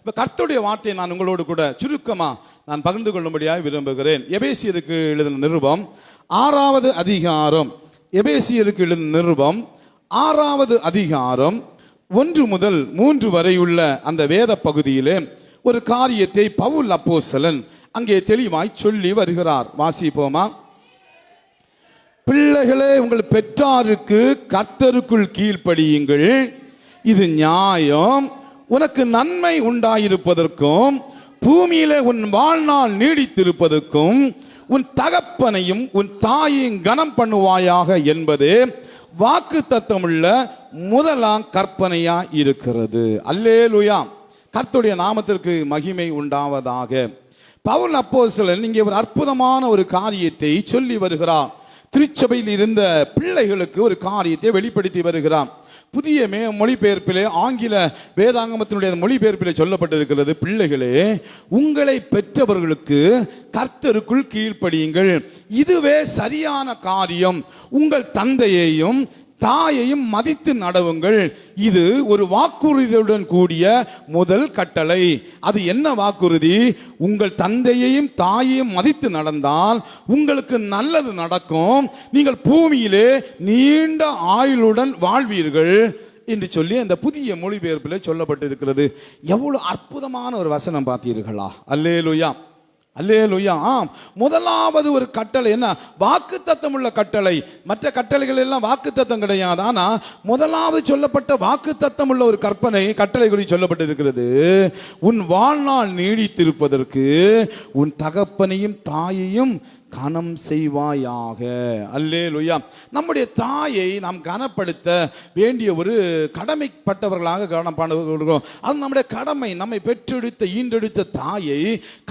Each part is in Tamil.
இப்போ கர்த்தருடைய வார்த்தையை நான் உங்களோடு கூட சுருக்கமாக நான் பகிர்ந்து கொள்ளும்படியாக விரும்புகிறேன். எபேசியருக்கு எழுதின நிருபம் 6வது அதிகாரம், எபேசியருக்கு எழுதின நிருபம் 6வது அதிகாரம் 1 முதல் 3 வரையுள்ள அந்த வேத பகுதியிலே ஒரு காரியத்தை பவுல் அப்போஸ்தலன் அங்கே தெளிவாய் சொல்லி வருகிறார். வாசிப்போமா? பிள்ளைகளே, உங்கள் பெற்றாருக்கு கர்த்தருக்குள் கீழ்ப்படியுங்கள், இது நியாயம். உனக்கு நன்மை உண்டாயிருப்பதற்கும் பூமியிலே உன் வாழ்நாள் நீடித்திருப்பதற்கும் உன் தகப்பனையும் உன் தாயையும் கனம் பண்ணுவாயாக என்பது வாக்கு தத்தமுள்ள முதலாம் கற்பனையா இருக்கிறது. அல்லேலூயா, கர்த்தருடைய நாமத்திற்கு மகிமை உண்டாவதாக. பவுல் அப்போஸ்தலன் இங்கே ஒரு அற்புதமான ஒரு காரியத்தை சொல்லி வருகிறார். திருச்சபையில் இருந்த பிள்ளைகளுக்கு ஒரு காரியத்தை வெளிப்படுத்தி வருகிறார். புதிய மொழிபெயர்ப்பிலே, ஆங்கில வேதாங்கமத்தினுடைய மொழிபெயர்ப்பிலே சொல்லப்பட்டிருக்கிறது, பிள்ளைகளே, உங்களை பெற்றவர்களுக்கு கர்த்தருக்குள் கீழ்ப்படியுங்கள், இதுவே சரியான காரியம். உங்கள் தந்தையையும் தாயையும் மதித்து நடவுங்கள். இது ஒரு வாக்குறுதியுடன் கூடிய முதல் கட்டளை. அது என்ன வாக்குறுதி? உங்கள் தந்தையையும் தாயையும் மதித்து நடந்தால் உங்களுக்கு நல்லது நடக்கும், நீங்கள் பூமியிலே நீண்ட ஆயுளுடன் வாழ்வீர்கள் என்று சொல்லி அந்த புதிய மொழிபெயர்ப்பில் சொல்லப்பட்டிருக்கிறது. எவ்வளவு அற்புதமான ஒரு வசனம் பார்த்தீர்களா? அல்லேலூயா, அல்லேலூயா. ஆம், முதலாவது ஒரு கட்டளை என்ன? வாக்கு தத்தம் உள்ள கட்டளை. மற்ற கட்டளைகள் எல்லாம் வாக்கு தத்தம் கிடையாது. ஆனால் முதலாவது சொல்லப்பட்ட வாக்கு தத்தம் உள்ள ஒரு கட்டளை குறித்து சொல்லப்பட்டிருக்கிறது. உன் வாழ்நாள் நீடித்திருப்பதற்கு உன் தகப்பனையும் தாயையும் கனம் செய்வாயாக. அல்லேலூயா. நம்முடைய தாயை நாம் கனப்படுத்த வேண்டிய ஒரு கடமைப்பட்டவர்களாக காணப்படுகிறோம். அது நம்முடைய கடமை. நம்மை பெற்றெடுத்த ஈண்டெடுத்த தாயை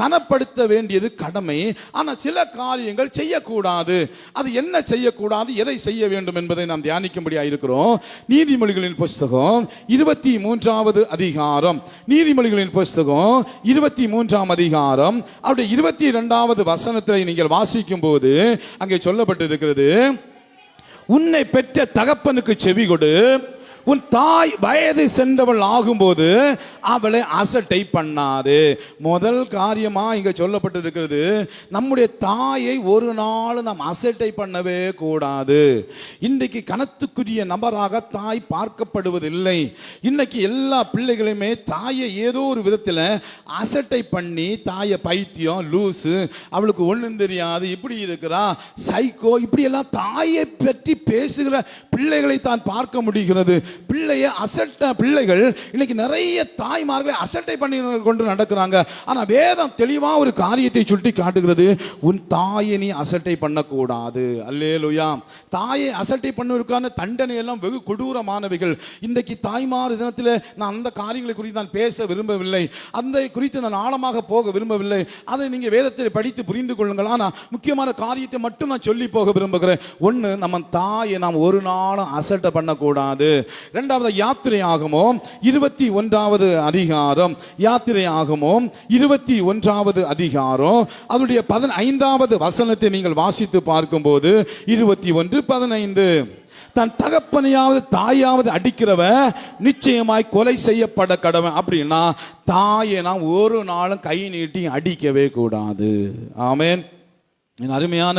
கனப்படுத்த வேண்டியது கடமை. ஆனால் சில காரியங்கள் செய்யக்கூடாது. அது என்ன செய்யக்கூடாது, எதை செய்ய வேண்டும் என்பதை நாம் தியானிக்கும்படியாக இருக்கிறோம். நீதிமொழிகளின் புஸ்தகம் 23வது அதிகாரம், நீதிமொழிகளின் புஸ்தகம் 23ஆம் அதிகாரம் அவருடைய 22வது வசனத்தை நீங்கள் வாசிக்கும் போது அங்கே சொல்லப்பட்டிருக்கிறது, உன்னை பெற்ற தகப்பனுக்கு செவி கொடு, உன் தாய் வயது சென்றவள் ஆகும்போது அவளை அசட்டை பண்ணாது. முதல் காரியமா இங்க சொல்லப்பட்டிருக்கிறது, நம்முடைய தாயை ஒரு நாள் நாம் அசட்டை பண்ணவே கூடாது. இன்றைக்கு கனத்துக்குரிய நபராக தாய் பார்க்கப்படுவதில்லை. இன்னைக்கு எல்லா பிள்ளைகளுமே தாயை ஏதோ ஒரு விதத்தில் அசட்டை பண்ணி, தாயை பைத்தியம், லூசு, அவளுக்கு ஒன்றும் தெரியாது, இப்படி இருக்கிறா, சைக்கோ, இப்படி எல்லாம் தாயை பற்றி பேசுகிற பிள்ளைகளை தான் பார்க்க முடிகிறது. பிள்ளைகள் இன்னைக்கு நிறைய தாய்மார்களை அசட்டை பண்ணி கொண்டு நடக்கிறாங்க. ஆனால் வேதம் தெளிவாக ஒரு காரியத்தை சுட்டி காட்டுகிறது, உன் தாயை நீ அசட்டை பண்ணக்கூடாது. அல்லேலூயா. தாயை அசட்டை பண்ணுவதற்கான தண்டனை எல்லாம் வெகு கொடூரமானவைகள். இன்றைக்கு தாய்மார் தினத்தில் நான் அந்த காரியங்களை குறித்து நான் பேச விரும்பவில்லை, அந்த குறித்து நான் ஆழமாக போக விரும்பவில்லை. அதை நீங்கள் வேதத்தை படித்து புரிந்து கொள்ளுங்கள். ஆனால் முக்கியமான காரியத்தை மட்டும் நான் சொல்லி போக விரும்புகிறேன். ஒன்று, நம்ம தாயை நாம் ஒரு நாளும் அசட்டை பண்ணக்கூடாது. இரண்டாவது, யாத்திரையாகமம் 21வது அதிகாரம், யாத்திரையாகமம் 21வது அதிகாரம் அதனுடைய 15வது வசனத்தை நீங்கள் வாசித்து பார்க்கும்போது 21:15, தன் தகப்பனையாவது தாயாவது அடிக்கிறவன் நிச்சயமாய் கொலை செய்யப்பட கடவன். அப்படின்னா தாயை நாம் ஒரு நாளும் கை நீட்டி அடிக்கவே கூடாது. ஆமென். என் அருமையான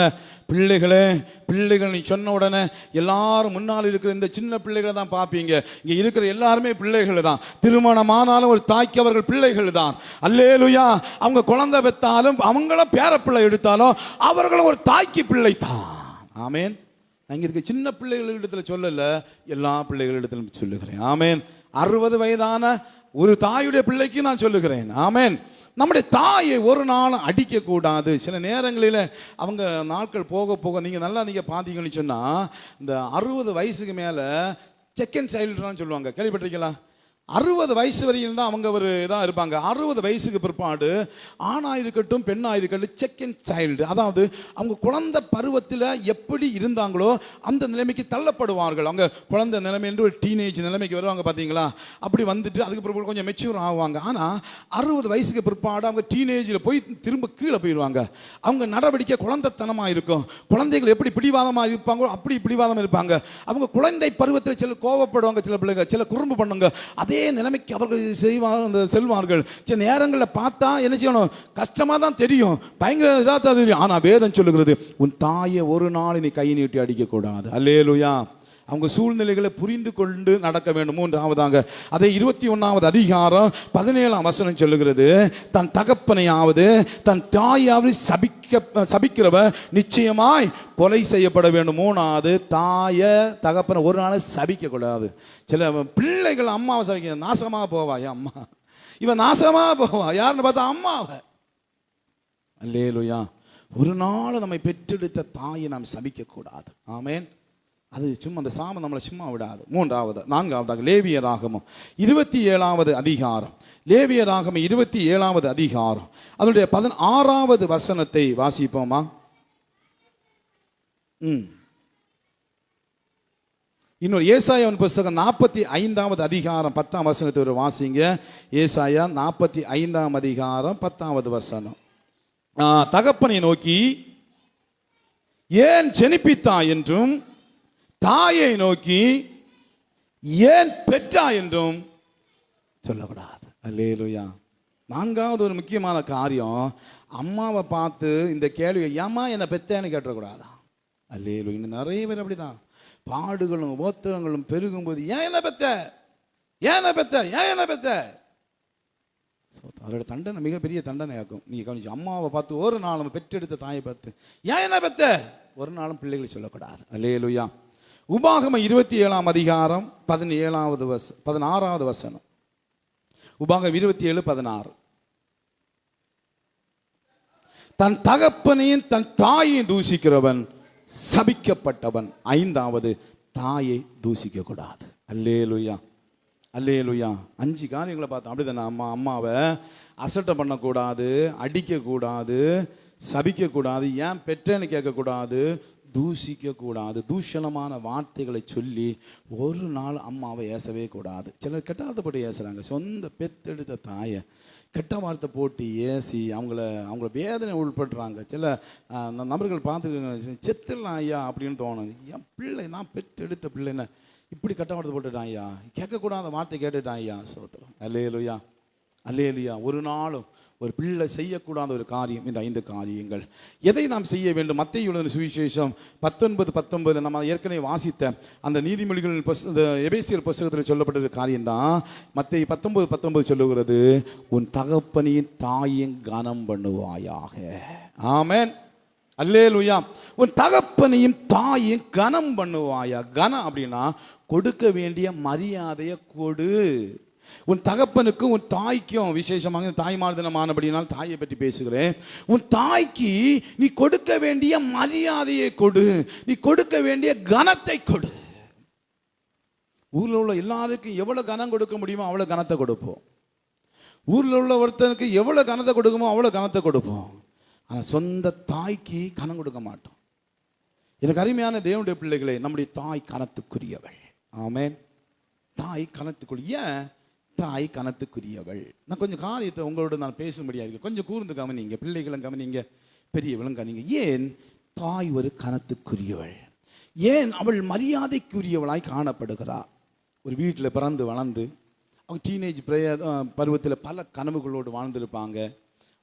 பிள்ளைகள் நீ சொன்ன உடனே எல்லாரும் முன்னால் இருக்கிற இந்த சின்ன பிள்ளைகளை தான் பார்ப்பீங்க. இங்கே இருக்கிற எல்லாருமே பிள்ளைகள் தான். திருமணமானாலும் ஒரு தாய்க்கு அவர்கள் பிள்ளைகள் தான். அல்லேலூயா. அவங்க குழந்தை பெற்றாலும், அவங்களும் பேரப்பிள்ளை எடுத்தாலும் அவர்களும் ஒரு தாய்க்கு பிள்ளை தான். ஆமேன். அங்கே இருக்க சின்ன பிள்ளைகளிடத்தில் சொல்லல, எல்லா பிள்ளைகளிடத்திலும் சொல்லுகிறேன். ஆமேன். 60 வயதான ஒரு தாயுடைய பிள்ளைக்கு நான் சொல்லுகிறேன். ஆமேன். நம்முடைய தாயை ஒரு நாளும் அடிக்கக்கூடாது. சில நேரங்களில் அவங்க நாட்கள் போக போக நீங்கள் பார்த்தீங்கன்னு சொன்னால், இந்த 60 வயசுக்கு மேலே செகண்ட் சைல்டுன்னு சொல்லுவாங்க, கேள்விப்பட்டிருக்கீங்களா? 60 வயசு வரையும் தான் அவங்க ஒரு இதாக இருப்பாங்க. 60 வயசுக்கு பிற்பாடு ஆணாக இருக்கட்டும் பெண்ணாக இருக்கட்டும் செகண்ட் சைல்டு, அதாவது அவங்க குழந்தை பருவத்தில் எப்படி இருந்தாங்களோ அந்த நிலைமைக்கு தள்ளப்படுவார்கள். அவங்க குழந்தை நிலைமை என்று ஒரு டீனேஜ் நிலைமைக்கு வருவாங்க பார்த்தீங்களா? அப்படி வந்துட்டு அதுக்கு பிற்பாடு கொஞ்சம் மெச்சூர் ஆகுவாங்க. ஆனால் 60 வயசுக்கு பிற்பாடு அவங்க டீனேஜில் போய் திரும்ப கீழே போயிடுவாங்க. அவங்க நடவடிக்கை குழந்தைத்தனமாக இருக்கும். குழந்தைகள் எப்படி பிடிவாதமாக இருப்பாங்களோ அப்படி பிடிவாதம் இருப்பாங்க. அவங்க குழந்தை பருவத்தில் சில கோவப்படுவாங்க, சில பிள்ளைங்க சில குறும்பு பண்ணுங்க. அதே அதே நிலைமைக்கு அவர்கள் செல்வார்கள். சில நேரங்களில் பார்த்தா என்ன செய்யணும், கஷ்டமாக தான் தெரியும், பயங்கர இதாக தான் தெரியும். ஆனால் வேதம் சொல்லுகிறது, உன் தாயை ஒரு நாள் நீ கை நீட்டி அடிக்கக்கூடாது. அல்லேலூயா. அவங்க சூழ்நிலைகளை புரிந்து கொண்டு நடக்க வேண்டும். மூன்றாவதாக அதை 21வது அதிகாரம் 17ஆம் வசனம் சொல்லுகிறது, தன் தகப்பனையாவது தன் தாயாவது சபிக்கிறவ நிச்சயமாய் கொலை செய்யப்பட வேண்டும். மூணாவது, தாய தகப்பனை ஒரு நாள் சபிக்க கூடாது. சில பிள்ளைகள் அம்மாவை சபிக்க, நாசமா போவா என் அம்மா, இவன் நாசமா போவா, யாருன்னு பார்த்தா அம்மாவை. அல்லேலூயா. ஒரு நாள் நம்மை பெற்றெடுத்த தாயை நாம் சபிக்க கூடாது. ஆமேன். அது சும்மா அந்த சாமம் நம்மளை சும்மா விடாது. நான்காவதாக லேவியராகமம் 27வது அதிகாரம். லேவியராகமம் 27வது அதிகாரம் அதனுடைய 16வது வசனத்தை வாசிப்போமா? இன்னொரு ஏசாயாவின் புஸ்தகம் 45வது அதிகாரம் 10ஆம் வசனத்தை ஒரு வாசிங்க. ஏசாயா 45ஆம் அதிகாரம் 10வது வசனம். தகப்பனை நோக்கி ஏன் ஜெனிப்பித்தா என்றும் தாயை நோக்கி ஏன் பெற்றா என்றும் சொல்லக்கூடாது. அல்லேலூயா. நான்காவது ஒரு முக்கியமான காரியம், அம்மாவை பார்த்து இந்த கேள்வியை ஏம்மா என்னை பெத்தேன்னு கேட்டக்கூடாதா. அல்லேலூயா. இன்னும் நிறைய பேர் அப்படிதான், பாடுகளும் ஓத்திரங்களும் பெருகும்போது ஏன் என்ன பெத்த, ஏன் என்ன பெத்த, ஏன் என்ன பெத்த. அதோட தண்டனை மிகப்பெரிய தண்டனை ஆக்கும். நீங்கள் கவனிச்சு, அம்மாவை பார்த்து ஒரு நாள் நம்ம பெற்றெடுத்த தாயை பார்த்து ஏன் என்ன பெத்த ஒரு நாளும் பிள்ளைகளை சொல்லக்கூடாது. அல்லேலூயா. உபாகமம் 27ஆம் அதிகாரம் 16வது வசனம். உபாகமம் 27:16. தன் தகப்பனையும் தன் தாயையும் தூசிக்கிறவன் சபிக்கப்பட்டவன். ஐந்தாவது, தாயை தூசிக்க கூடாது. அல்லேலூயா. அல்லேலூயா. 5 காரியங்களை பார்த்தோம். அப்படிதானே? அம்மாவை அசட்டை பண்ணக்கூடாது, அடிக்கக்கூடாது, சபிக்கக்கூடாது, ஏன் பெற்றேன்னு கேட்கக்கூடாது, தூசிக்கக்கூடாது, தூஷணமான வார்த்தைகளை சொல்லி ஒரு நாள் அம்மாவை ஏசவே கூடாது. சிலர் கெட்ட போட்டு ஏசுறாங்க. சொந்த பெத்தெடுத்த தாயை கெட்ட வார்த்தை போட்டு ஏசி அவங்கள வேதனை உள்படுறாங்க. சில நபர்கள் பார்த்துருக்காங்க, செத்துடலாம் ஐயா அப்படின்னு தோணுது. என் பிள்ளை, நான் பெற்றெடுத்த பிள்ளைன்னு இப்படி கெட்ட வார்த்தை போட்டுட்டான் ஐயா, கேட்கக்கூடாத வார்த்தை கேட்டுட்டான் ஐயா. சோத்திரம். அல்லேலூயா. அல்லேலூயா. ஒரு நாளும் ஒரு பிள்ளை செய்யக்கூடாத ஒரு காரியம் இந்த 5 காரியங்கள். எதை நாம் செய்ய வேண்டும்? மத்தேயு எழுதின சுவிசேஷம் 19:19 நம்ம ஏற்கனவே வாசித்த அந்த நீதிமொழிகள் எபேசியர் புஸ்தகத்தில் சொல்லப்பட்ட காரியம்தான். மத்தேயு 19:19 சொல்லுகிறது, உன் தகப்பனையும் தாயும் கனம் பண்ணுவாயாக. ஆமென். அல்லேலூயா. உன் தகப்பனையும் தாயும் கனம் பண்ணுவாயா. கனம் அப்படின்னா கொடுக்க வேண்டிய மரியாதையை கொடு. உன் தகப்பனுக்கும் உன் தாய்க்கும், விசேஷமாக தாய்மார் தினமானபடினால் தாயை பற்றி பேசுகிறேன். உன் தாய்க்கு நீ கொடுக்க வேண்டிய மரியாதையை கொடு, நீ கொடுக்க வேண்டிய கனத்தை கொடு. ஊரில் உள்ள எல்லாருக்கும் எவ்வளவு கனம் கொடுக்க முடியுமோ அவ்வளவு கனத்தை கொடுப்போம். ஊரில் உள்ள ஒருத்தனுக்கு எவ்வளவு கனத்தை கொடுக்குமோ அவ்வளவு கனத்தை கொடுப்போம். ஆனால் சொந்த தாய்க்கு கனம் கொடுக்க மாட்டோம். எனக்கு அருமையான தேவனுடைய பிள்ளைகளே, நம்முடைய தாய் கனத்துக்குரியவள். ஆமென். தாய் கனத்துக்குரிய, தாய் கனத்துக்குரியவள். நான் கொஞ்சம் காரியத்தை உங்களோட நான் பேசும்படியாக இருக்கு. கொஞ்சம் கூர்ந்து கவனிங்க, பிள்ளைகளும் கவனிங்க, பெரியவளும் கவனிங்க. ஏன் தாய் ஒரு கனத்துக்குரியவள்? ஏன் அவள் மரியாதைக்குரியவளாய் காணப்படுகிறாள்? ஒரு வீட்டில் பிறந்து வளர்ந்து அவங்க டீனேஜ் பருவத்தில் பல கனவுகளோடு வாழ்ந்திருப்பாங்க.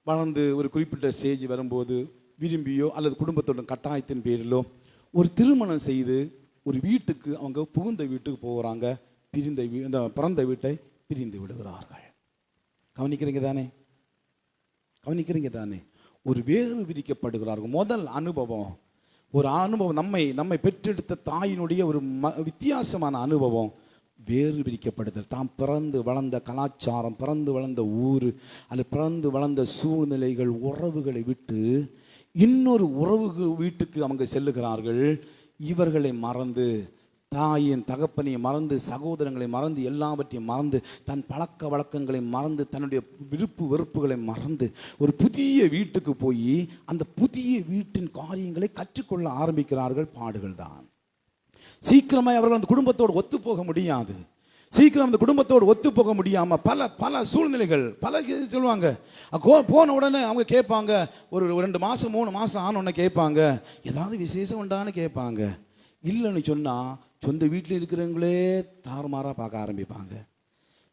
வளர்ந்து ஒரு குறிப்பிட்ட ஸ்டேஜ் வரும்போது விரும்பியோ அல்லது குடும்பத்தோட கட்டாயத்தின் பேரிலோ ஒரு திருமணம் செய்து ஒரு வீட்டுக்கு அவங்க புகுந்த வீட்டுக்கு போகிறாங்க. பிறந்த வீட்டை பிரிந்து விடுகிறார்கள். கவனிக்கிறீங்க தானே? கவனிக்கிறீங்க தானே? ஒரு வேறு விரிக்கப்படுகிறார்கள். முதல் அனுபவம், ஒரு அனுபவம், நம்மை பெற்றெடுத்த தாயினுடைய ஒரு வித்தியாசமான அனுபவம், வேறு பிரிக்கப்படுதல். தாம் பிறந்து வளர்ந்த கலாச்சாரம், பிறந்து வளர்ந்த ஊர், அல்லது பிறந்து வளர்ந்த சூழ்நிலைகள், உறவுகளை விட்டு இன்னொரு உறவு வீட்டுக்கு அவங்க செல்லுகிறார்கள். இவர்களை மறந்து, தாயின் தகப்பனை மறந்து, சகோதரங்களை மறந்து, எல்லாவற்றையும் மறந்து, தன் பழக்க வழக்கங்களை மறந்து, தன்னுடைய விருப்பு வெறுப்புகளை மறந்து ஒரு புதிய வீட்டுக்கு போய் அந்த புதிய வீட்டின் காரியங்களை கற்றுக்கொள்ள ஆரம்பிக்கிறார்கள். பாடுகள் தான். சீக்கிரமாக அவர்கள் அந்த குடும்பத்தோடு ஒத்து போக முடியாது. சீக்கிரம் அந்த குடும்பத்தோடு ஒத்து போக முடியாமல் பல சூழ்நிலைகள், பல சொல்லுவாங்க. போன உடனே அவங்க கேட்பாங்க, ஒரு 2 மாதம் 3 மாதம் ஆனோடனே கேட்பாங்க, ஏதாவது விசேஷம் உண்டான்னு கேட்பாங்க. இல்லைன்னு சொன்னால் சொந்த வீட்டில் இருக்கிறவங்களே தாறுமாறாக பார்க்க ஆரம்பிப்பாங்க.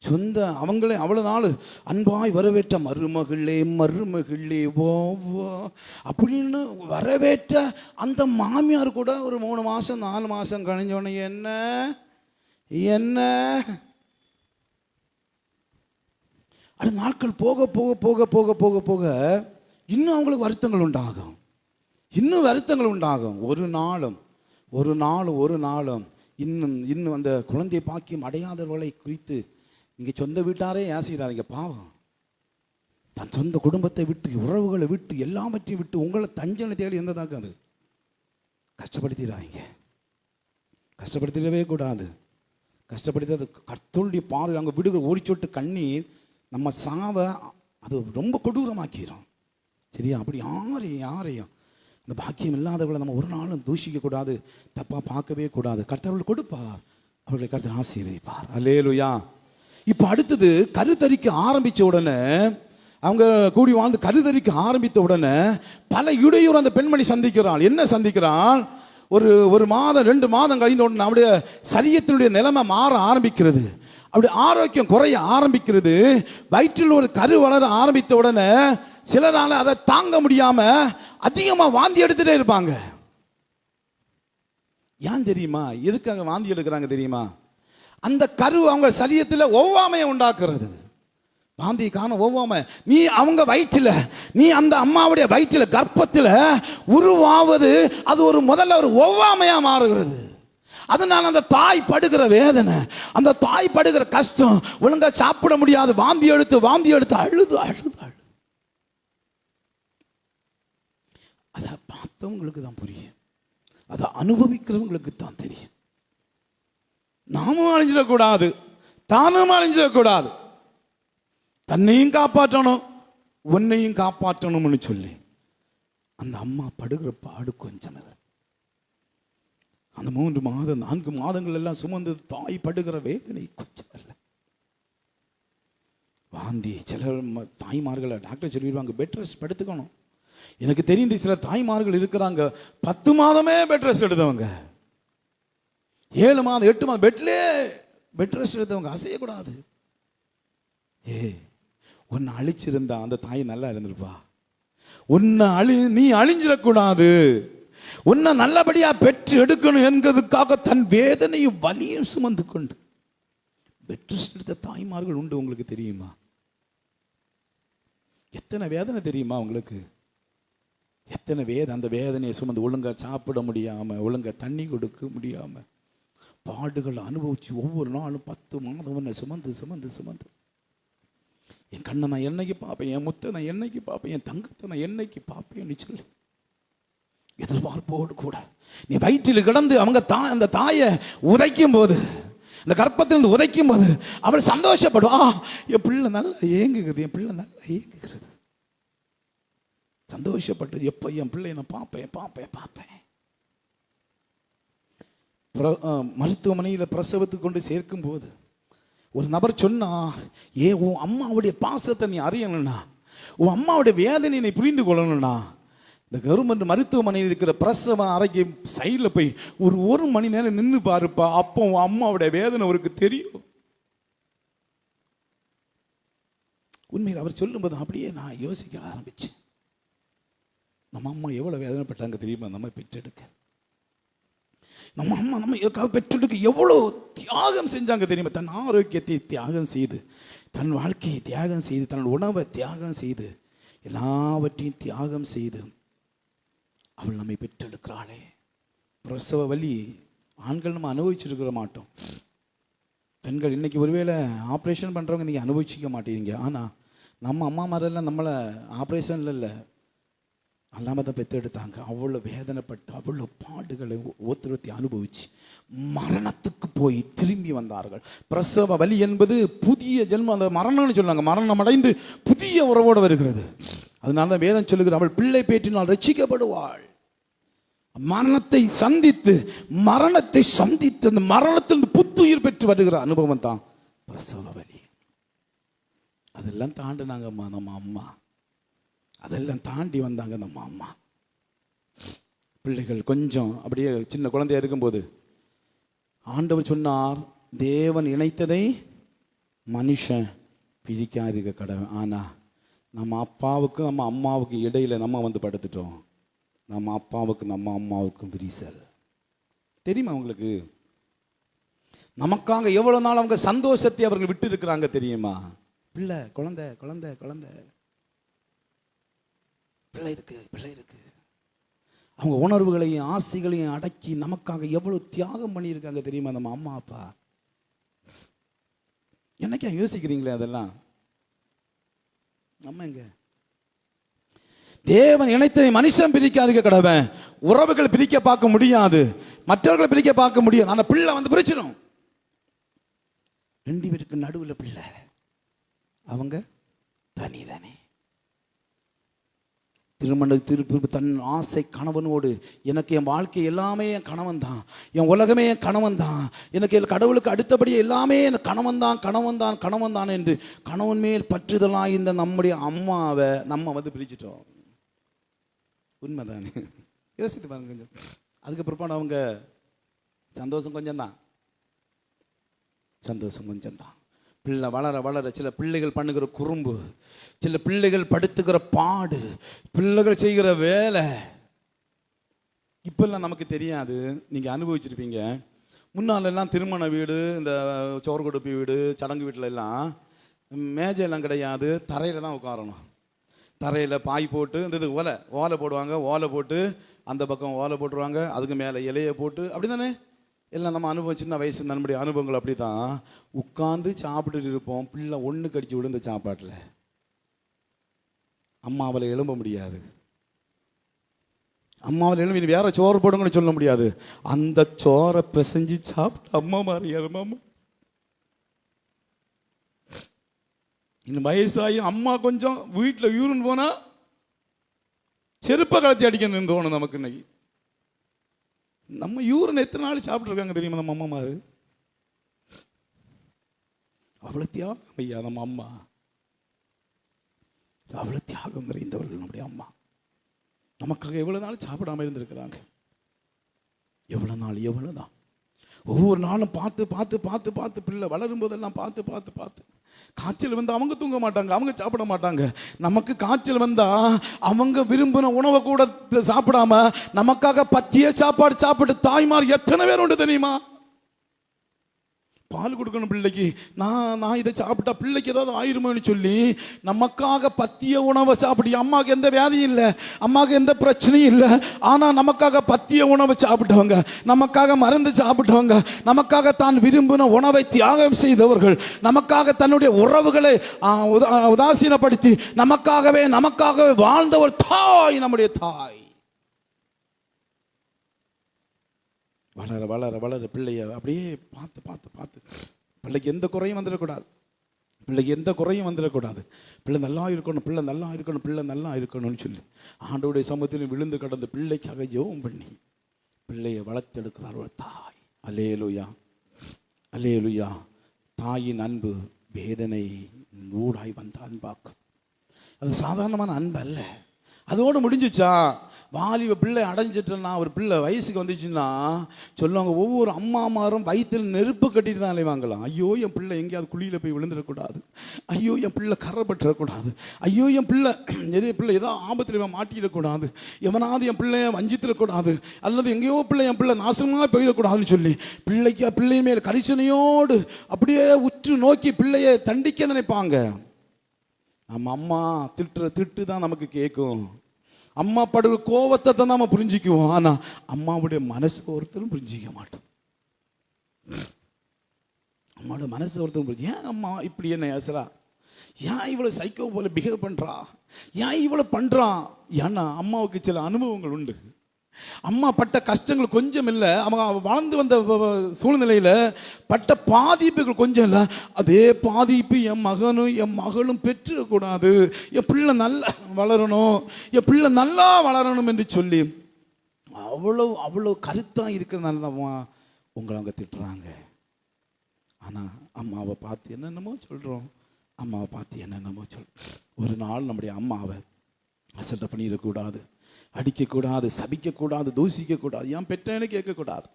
அவங்களே அவ்வளோ நாள் அன்பாய் வரவேற்ற மருமகளே மருமகளே வா வா அப்படின்னு வரவேற்ற அந்த மாமியார் கூட ஒரு 3 மாதம் 4 மாதம் கழிஞ்சோடனே என்ன அது நாட்கள் போக போக போக போக போக போக இன்னும் அவங்களுக்கு வருத்தங்கள் உண்டாகும். ஒரு நாளும் இன்னும் அந்த குழந்தை பாக்கியம் அடையாதவர்களை குறித்து இங்கே சொந்த வீட்டாரே ஏசிடாதீங்க. பாவம், தன் சொந்த குடும்பத்தை விட்டு உறவுகளை விட்டு எல்லாவற்றையும் விட்டு உங்களை தஞ்சனை தேடி இருந்ததாக்க அது கஷ்டப்படுத்திடவே கூடாது. கஷ்டப்படுத்தி கர்த்தருடைய பார்வை அங்கே விடுகிற ஓடிச்சோட்டு கண்ணீர் நம்ம சாவை அது ரொம்ப கொடூரமாக்கிறோம். சரியா? அப்படி யாரையும் அந்த பாக்கியம் இல்லாதவர்களை நம்ம ஒரு நாளும் தூஷிக்கக்கூடாது, தப்பாக பார்க்கவே கூடாது. கர்த்தர்கள் கொடுப்பார், அவர்களை கர்த்தர் ஆசீர்வதிப்பார். அல்லேலூயா. இப்போ அடுத்தது கருத்தரிக்க ஆரம்பித்த உடனே அவங்க கூடி வாழ்ந்து கருத்தரிக்க ஆரம்பித்த உடனே பல இடையூறு அந்த பெண்மணி சந்திக்கிறாள். என்ன சந்திக்கிறாள்? ஒரு மாதம் 2 மாதம் கழிந்த உடனே அவருடைய சரீரத்தினுடைய நிலைமை மாற ஆரம்பிக்கிறது. அப்படி ஆரோக்கியம் குறைய ஆரம்பிக்கிறது. வயிற்றில் ஒரு கரு வளர ஆரம்பித்த உடனே சிலரால அதை தாங்க முடியாம அதிகமாக வாந்தி எடுத்துட்டே இருப்பாங்க. ஏன் தெரியுமா? எதுக்காக வாந்தி எடுக்கிறாங்க தெரியுமா? அந்த கரு அவங்க சரீரத்தில் ஒவ்வாமையை உண்டாக்குறது. வாந்திக்கான ஒவ்வாமை. அவங்க வயிற்றில் அந்த அம்மாவுடைய வயிற்றில் கர்ப்பத்தில் உருவாவது அது முதல்ல ஒரு ஒவ்வாமையா மாறுகிறது. அதனால அந்த தாய் படுகிற வேதனை, அந்த தாய் படுகிற கஷ்டம், ஒழுங்கா சாப்பிட முடியாது, வாந்தி எடுத்து அழுது. அதை பார்த்தவங்களுக்கு தான் புரியும், அதை அனுபவிக்கிறவங்களுக்கு தான் தெரியும். நாமும் அழிஞ்சிடக்கூடாது, தானும் அழிஞ்சிடக்கூடாது. தன்னையும் காப்பாற்றணும், உன்னையும் காப்பாற்றணும்னு சொல்லி அந்த அம்மா படுகிற பாடு கொஞ்சம் இல்லை. அந்த 3 மாதம் 4 மாதங்கள் எல்லாம் சுமந்து தாய் படுகிற வேதனை கொஞ்சம் இல்லை. வாந்தி. சில தாய்மார்களை டாக்டர் சொல்லிடுவாங்க பெட் ரெஸ்ட் படுத்துக்கணும். எனக்கு தெரிந்த சில தாய்மார்கள் இருக்கிறாங்க 10 மாதமே பெட் ரெஸ்ட் எடுத்தவங்க, 7 மாதம் 8 மாதம் பெட் ரெஸ்ட் எடுத்தவங்க, அசையக்கூடாது. உன்னை அழிச்சிருந்தா அந்த தாய் நல்லா இருந்திருப்பா. நீ அழிஞ்சிடக்கூடாது, உன்னை நல்லபடியா பெற்று எடுக்கணும் என்கிறதுக்காக தன் வேதனையும் வலியும் சுமந்து கொண்டு பெட் ரெஸ்ட் எடுத்த தாய்மார்கள் உண்டு. உங்களுக்கு தெரியுமா? எத்தனை வேதனை தெரியுமா உங்களுக்கு? எத்தனை அந்த வேதனையை சுமந்து ஒழுங்கா சாப்பிட முடியாம, ஒழுங்கா தண்ணி கொடுக்க முடியாம பாடுகளை அனுபவிச்சு ஒவ்வொரு நாளும் 10 மாதம் உன்னை சுமந்து என் கண்ணை நான் என்னைக்கு பார்ப்பேன், என் முத்தை நான் என்னைக்கு பார்ப்பேன், என் தங்கத்தை நான் என்னைக்கு பார்ப்பேன்னு சொல்லி எதிர்பார்ப்போடு கூட நீ வயிற்றில் கிடந்து அவங்க அந்த தாயை உதைக்கும் போது, இந்த கர்ப்பத்திலிருந்து உதைக்கும் போது அவள் சந்தோஷப்படுவா. என் பிள்ளை நல்லா ஏங்குகிறது, சந்தோஷப்பட்டு எப்போ என் பிள்ளையை நான் பார்ப்பேன். மருத்துவமனையில் பிரசவத்துக்கு கொண்டு சேர்க்கும் போது ஒரு நபர் சொன்னார், உன் அம்மாவுடைய பாசத்தை நீ அறியணும்னா, உன் அம்மாவுடைய வேதனை நீ புரிந்து கொள்ளணும்னா இந்த கவர்மெண்ட் மருத்துவமனையில் இருக்கிற பிரசவ அறைக்கு சைடில் போய் ஒரு மணி நேரம் நின்று பாருப்பா, அப்போ உன் அம்மாவுடைய வேதனை அவருக்கு தெரியும். உண்மையில் அவர் சொல்லும்போது அப்படியே நான் யோசிக்க ஆரம்பிச்சேன். நம்ம அம்மா எவ்வளோ வேதனைப்பட்டாங்க தெரியுமா? நம்ம பெற்றெடுக்க, நம்ம அம்மா நம்ம பெற்றெடுக்க எவ்வளோ தியாகம் செஞ்சாங்க தெரியுமா? தன் ஆரோக்கியத்தை தியாகம் செய்து, தன் வாழ்க்கையை தியாகம் செய்து, தன் உணவை தியாகம் செய்து, எல்லாவற்றையும் தியாகம் செய்து அவள் நம்மை பெற்றெடுக்கிறாளே. பிரசவ வலி ஆண்கள் நம்ம அனுபவிச்சிருக்கிற மாட்டோம். பெண்கள் இன்னைக்கு ஒருவேளை ஆப்ரேஷன் பண்ணுறவங்க நீங்கள் அனுபவிச்சிக்க மாட்டீங்க. ஆனால் நம்ம அம்மா மாதிரிலாம் நம்மளை ஆப்ரேஷன்ல இல்லை அல்லாமல் தான் பெற்றெடுத்தாங்க. அவ்வளோ வேதனைப்பட்டு அவ்வளோ பாடுகளை ஒத்துழைத்தி அனுபவிச்சு மரணத்துக்கு போய் திரும்பி வந்தார்கள். பிரசவ வலி என்பது புதிய ஜென்மம், அந்த மரணம்னு சொன்னாங்க. மரணம் அடைந்து புதிய உறவோடு வருகிறது. அதனால தான் வேதம் சொல்லுகிற அவள் பிள்ளை பேற்றினால் ரட்சிக்கப்படுவாள். மரணத்தை சந்தித்து அந்த மரணத்திலிருந்து புத்துயிர் பெற்று வருகிற அனுபவம் தான் பிரசவ வலி. அதெல்லாம் தாண்டினாங்கம்மா நம்ம அம்மா, அதெல்லாம் தாண்டி வந்தாங்க நம்ம அம்மா. பிள்ளைகள் கொஞ்சம் அப்படியே சின்ன குழந்தையா இருக்கும்போது ஆண்டவர் சொன்னார், தேவன் இணைத்ததை மனுஷன் பிரிக்காதிருக்க கடமை. ஆனால் நம்ம அப்பாவுக்கும் நம்ம அம்மாவுக்கும் இடையில நம்ம வந்து படுத்துட்டோம். நம்ம அப்பாவுக்கும் நம்ம அம்மாவுக்கும் விரிசல். தெரியுமா உங்களுக்கு? நமக்காக எவ்வளவு நாள் அவங்க சந்தோஷத்தை அவர்கள் விட்டு இருக்கிறாங்க தெரியுமா? பிள்ளை, குழந்தை குழந்தை குழந்தை, பிள்ளை இருக்கு. அவங்க உணர்வுகளையும் ஆசைகளையும் அடக்கி நமக்காக எவ்வளவு தியாகம் பண்ணியிருக்காங்க தெரியுமா நம்ம அம்மா அப்பா? என்னைக்கா யோசிக்கிறீங்களே அதெல்லாம்? நம்ம எங்க? தேவன் இணைத்ததை மனுஷன் பிரிக்காதிருக்க கடமை. உறவுகள் பிரிக்க பார்க்க முடியாது, மற்றவர்களை பிரிக்க பார்க்க முடியாது. ஆனா பிள்ளை வந்து பிரிச்சிடும். 2 பேருக்கு நடுவில் பிள்ளை, அவங்க தனிதானே. திருமண திருப்பு தன் ஆசை கணவனோடு, எனக்கு என் வாழ்க்கை எல்லாமே என் கணவன் தான், என் உலகமே என் கணவன் தான், எனக்கு கடவுளுக்கு அடுத்தபடி எல்லாமே என் கணவன் தான் கணவன் தான் கணவன் தான் என்று கணவன் மேல் பற்றுதலாக இந்த நம்முடைய அம்மாவை நம்ம வந்து பிரிச்சிட்டோம். உண்மைதானே? யோசித்து பாருங்க கொஞ்சம். அதுக்கு பிற்பாடு அவங்க சந்தோஷம் கொஞ்சம்தான், சந்தோஷம் கொஞ்சம்தான். பிள்ளை வளர வளர சில பிள்ளைகள் பண்ணுகிற குறும்பு, சில பிள்ளைகள் படுத்துக்கிற பாடு, பிள்ளைகள் செய்கிற வேலை இப்பெல்லாம் நமக்கு தெரியாது. நீங்கள் அனுபவிச்சிருப்பீங்க. முன்னாலெல்லாம் திருமண வீடு, இந்த சோறு கொடுப்பு வீடு, சடங்கு வீட்டில் எல்லாம் மேஜையெல்லாம் கிடையாது, தரையில் தான் உட்காரணும். தரையில் பாய் போட்டு இந்த இது ஓலை போடுவாங்க, ஓலை போட்டு அந்த பக்கம் ஓலை போட்டுருவாங்க, அதுக்கு மேலே இலையை போட்டு, அப்படி தானே எல்லாம் நம்ம அனுபவம். சின்ன வயசு நம்முடைய அனுபவங்கள் அப்படி தான். உட்காந்து சாப்பிட்டுட்டு இருப்போம். பிள்ளை ஒன்று கடிச்சு விழுந்த சாப்பாட்டில் அம்மாவில் எழும்ப முடியாது. அம்மாவில் எழும்பி வேற சோறு போடுங்கன்னு சொல்ல முடியாது. அந்த சோறை பிசைஞ்சு சாப்பிட்டு அம்மா மாறியாது. மாமா இன்னும் வயசாகி அம்மா கொஞ்சம் வீட்டில் யூரின் போனால் செருப்பை கலத்தி அடிக்கணும்னு தோணும் நமக்கு. இன்னைக்கு நம்ம யூரின் எத்தனை நாள் சாப்பிட்ருக்காங்க தெரியுமா நம்ம அம்மாமாரு? அவ்வளோ தியாகம் ஐயா நம்ம அம்மா, அவ்வளோ தியாகம் நிறைந்தவர்கள் நம்முடைய அம்மா. நமக்காக எவ்வளோ நாள் சாப்பிடாம இருந்திருக்கிறாங்க. எவ்வளோ நாள், எவ்வளோ தான். ஒவ்வொரு நாளும் பார்த்து பார்த்து பார்த்து பார்த்து பிள்ளை வளரும் போதெல்லாம் பார்த்து பார்த்து பார்த்து. காய்ச்சல் வந்தால் அவங்க தூங்க மாட்டாங்க, அவங்க சாப்பிட மாட்டாங்க. நமக்கு காய்ச்சல் வந்தால் அவங்க விரும்பின உணவை கூட சாப்பிடாம நமக்காக பத்திய சாப்பாடு சாப்பிட்டு தாய்மார் எத்தனை பேர் உண்டு தெரியுமா? பால் கொடுக்கணும் பிள்ளைக்கு, நான் இதை சாப்பிட்டா பிள்ளைக்கு ஏதாவது ஆயிருமோன்னு சொல்லி நமக்காக பத்திய உணவை சாப்பிடு. அம்மாவுக்கு எந்த வியாதியும் இல்லை, அம்மாவுக்கு எந்த பிரச்சனையும் இல்லை. ஆனால் நமக்காக பத்திய உணவை சாப்பிட்டவங்க, நமக்காக மருந்து சாப்பிட்டவங்க, நமக்காக தான் விரும்பின உணவை தியாகம் செய்தவர்கள், நமக்காக தன்னுடைய உறவுகளை உதாசீனப்படுத்தி நமக்காகவே வாழ்ந்த ஒரு தாய் நம்முடைய தாய். வளர வளர வளர பிள்ளைய அப்படியே பார்த்து பார்த்து பார்த்து பிள்ளைக்கு எந்த குறையும் வந்துடக்கூடாது, பிள்ளைக்கு எந்த குறையும் வந்துடக்கூடாது. பிள்ளை நல்லா இருக்கணும், பிள்ளை நல்லா இருக்கணும், பிள்ளை நல்லா இருக்கணும்னு சொல்லி ஆண்டவருடைய சமூகத்தில் விழுந்து கடந்து பிள்ளைக்காக ஜெபம் பண்ணி பிள்ளையை வளர்த்தெடுக்கிறார் ஒரு தாய். அல்லேலூயா, அல்லேலூயா. தாயின் அன்பு வேதனை ஊடாய் வந்த அன்பாக்கும். அது சாதாரணமான அன்பு அல்ல. அதோடு முடிஞ்சிச்சா? வாலிப பிள்ளை அடைஞ்சிட்டோன்னா, ஒரு பிள்ளை வயசுக்கு வந்துச்சுன்னா சொல்லுவாங்க, ஒவ்வொரு அம்மாமாரும் வயிற்றில் நெருப்பு கட்டிட்டு தான் அலைவாங்களாம். ஐயோ என் பிள்ளை எங்கேயாவது குழியில் போய் விழுந்துடக்கூடாது, ஐயோ என் பிள்ளை கரைப்பற்றக்கூடாது, ஐயோ என் பிள்ளை நிறைய பிள்ளை ஏதோ ஆபத்தில் மாட்டிடக்கூடாது, எவனாவது என் பிள்ளைய வஞ்சித்திடக்கூடாது, அல்லது எங்கேயோ என் பிள்ளை நாசமாக போயிடக்கூடாதுன்னு சொல்லி பிள்ளை மேல் கரிசனையோடு அப்படியே உற்று நோக்கி பிள்ளையை தண்டிக்க நினைப்பாங்க. நம்ம அம்மா திட்டு தான் நமக்கு கேட்கும். அம்மா படுகிற கோபத்தை தான் நம்ம புரிஞ்சிக்குவோம். ஆனால் அம்மாவுடைய மனசு ஒருத்தரும் புரிஞ்சிக்க மாட்டோம். அம்மாவோட மனசு ஒருத்தரும் புரிஞ்சு, ஏன் அம்மா இப்படி என்ன ஏசுறா, ஏன் இவ்வளோ சைக்கோ போல பிஹேவ் பண்ணுறா, ஏன் இவ்வளோ பண்ணுறான்? ஏன்னா அம்மாவுக்கு சில அனுபவங்கள் உண்டு. அம்மா பட்ட கஷ்டங்கள் கொஞ்சம் இல்லை, அவங்க வளர்ந்து வந்த சூழ்நிலையில் பட்ட பாதிப்புகள் கொஞ்சம் இல்லை. அதே பாதிப்பு என் மகனும் என் மகளும் பெற்றுக்கூடாது, என் பிள்ளை நல்லா வளரணும், என் பிள்ளை நல்லா வளரணும் என்று சொல்லி அவ்வளோ கருத்தாக இருக்கிறதுனால தான் உங்களை அவங்க திட்டுறாங்க. ஆனால் அம்மாவை பார்த்து என்னென்னமோ சொல்கிறோம், அம்மாவை பார்த்து என்னென்னமோ ஒரு நாள் நம்முடைய அம்மாவை அசட்டை பண்ணிடக்கூடாது, அடிக்கக்கூடாது, சபிக்கக்கூடாது, தூசிக்கக்கூடாது, ஏன் பெற்றேன்னு கேட்கக்கூடாது.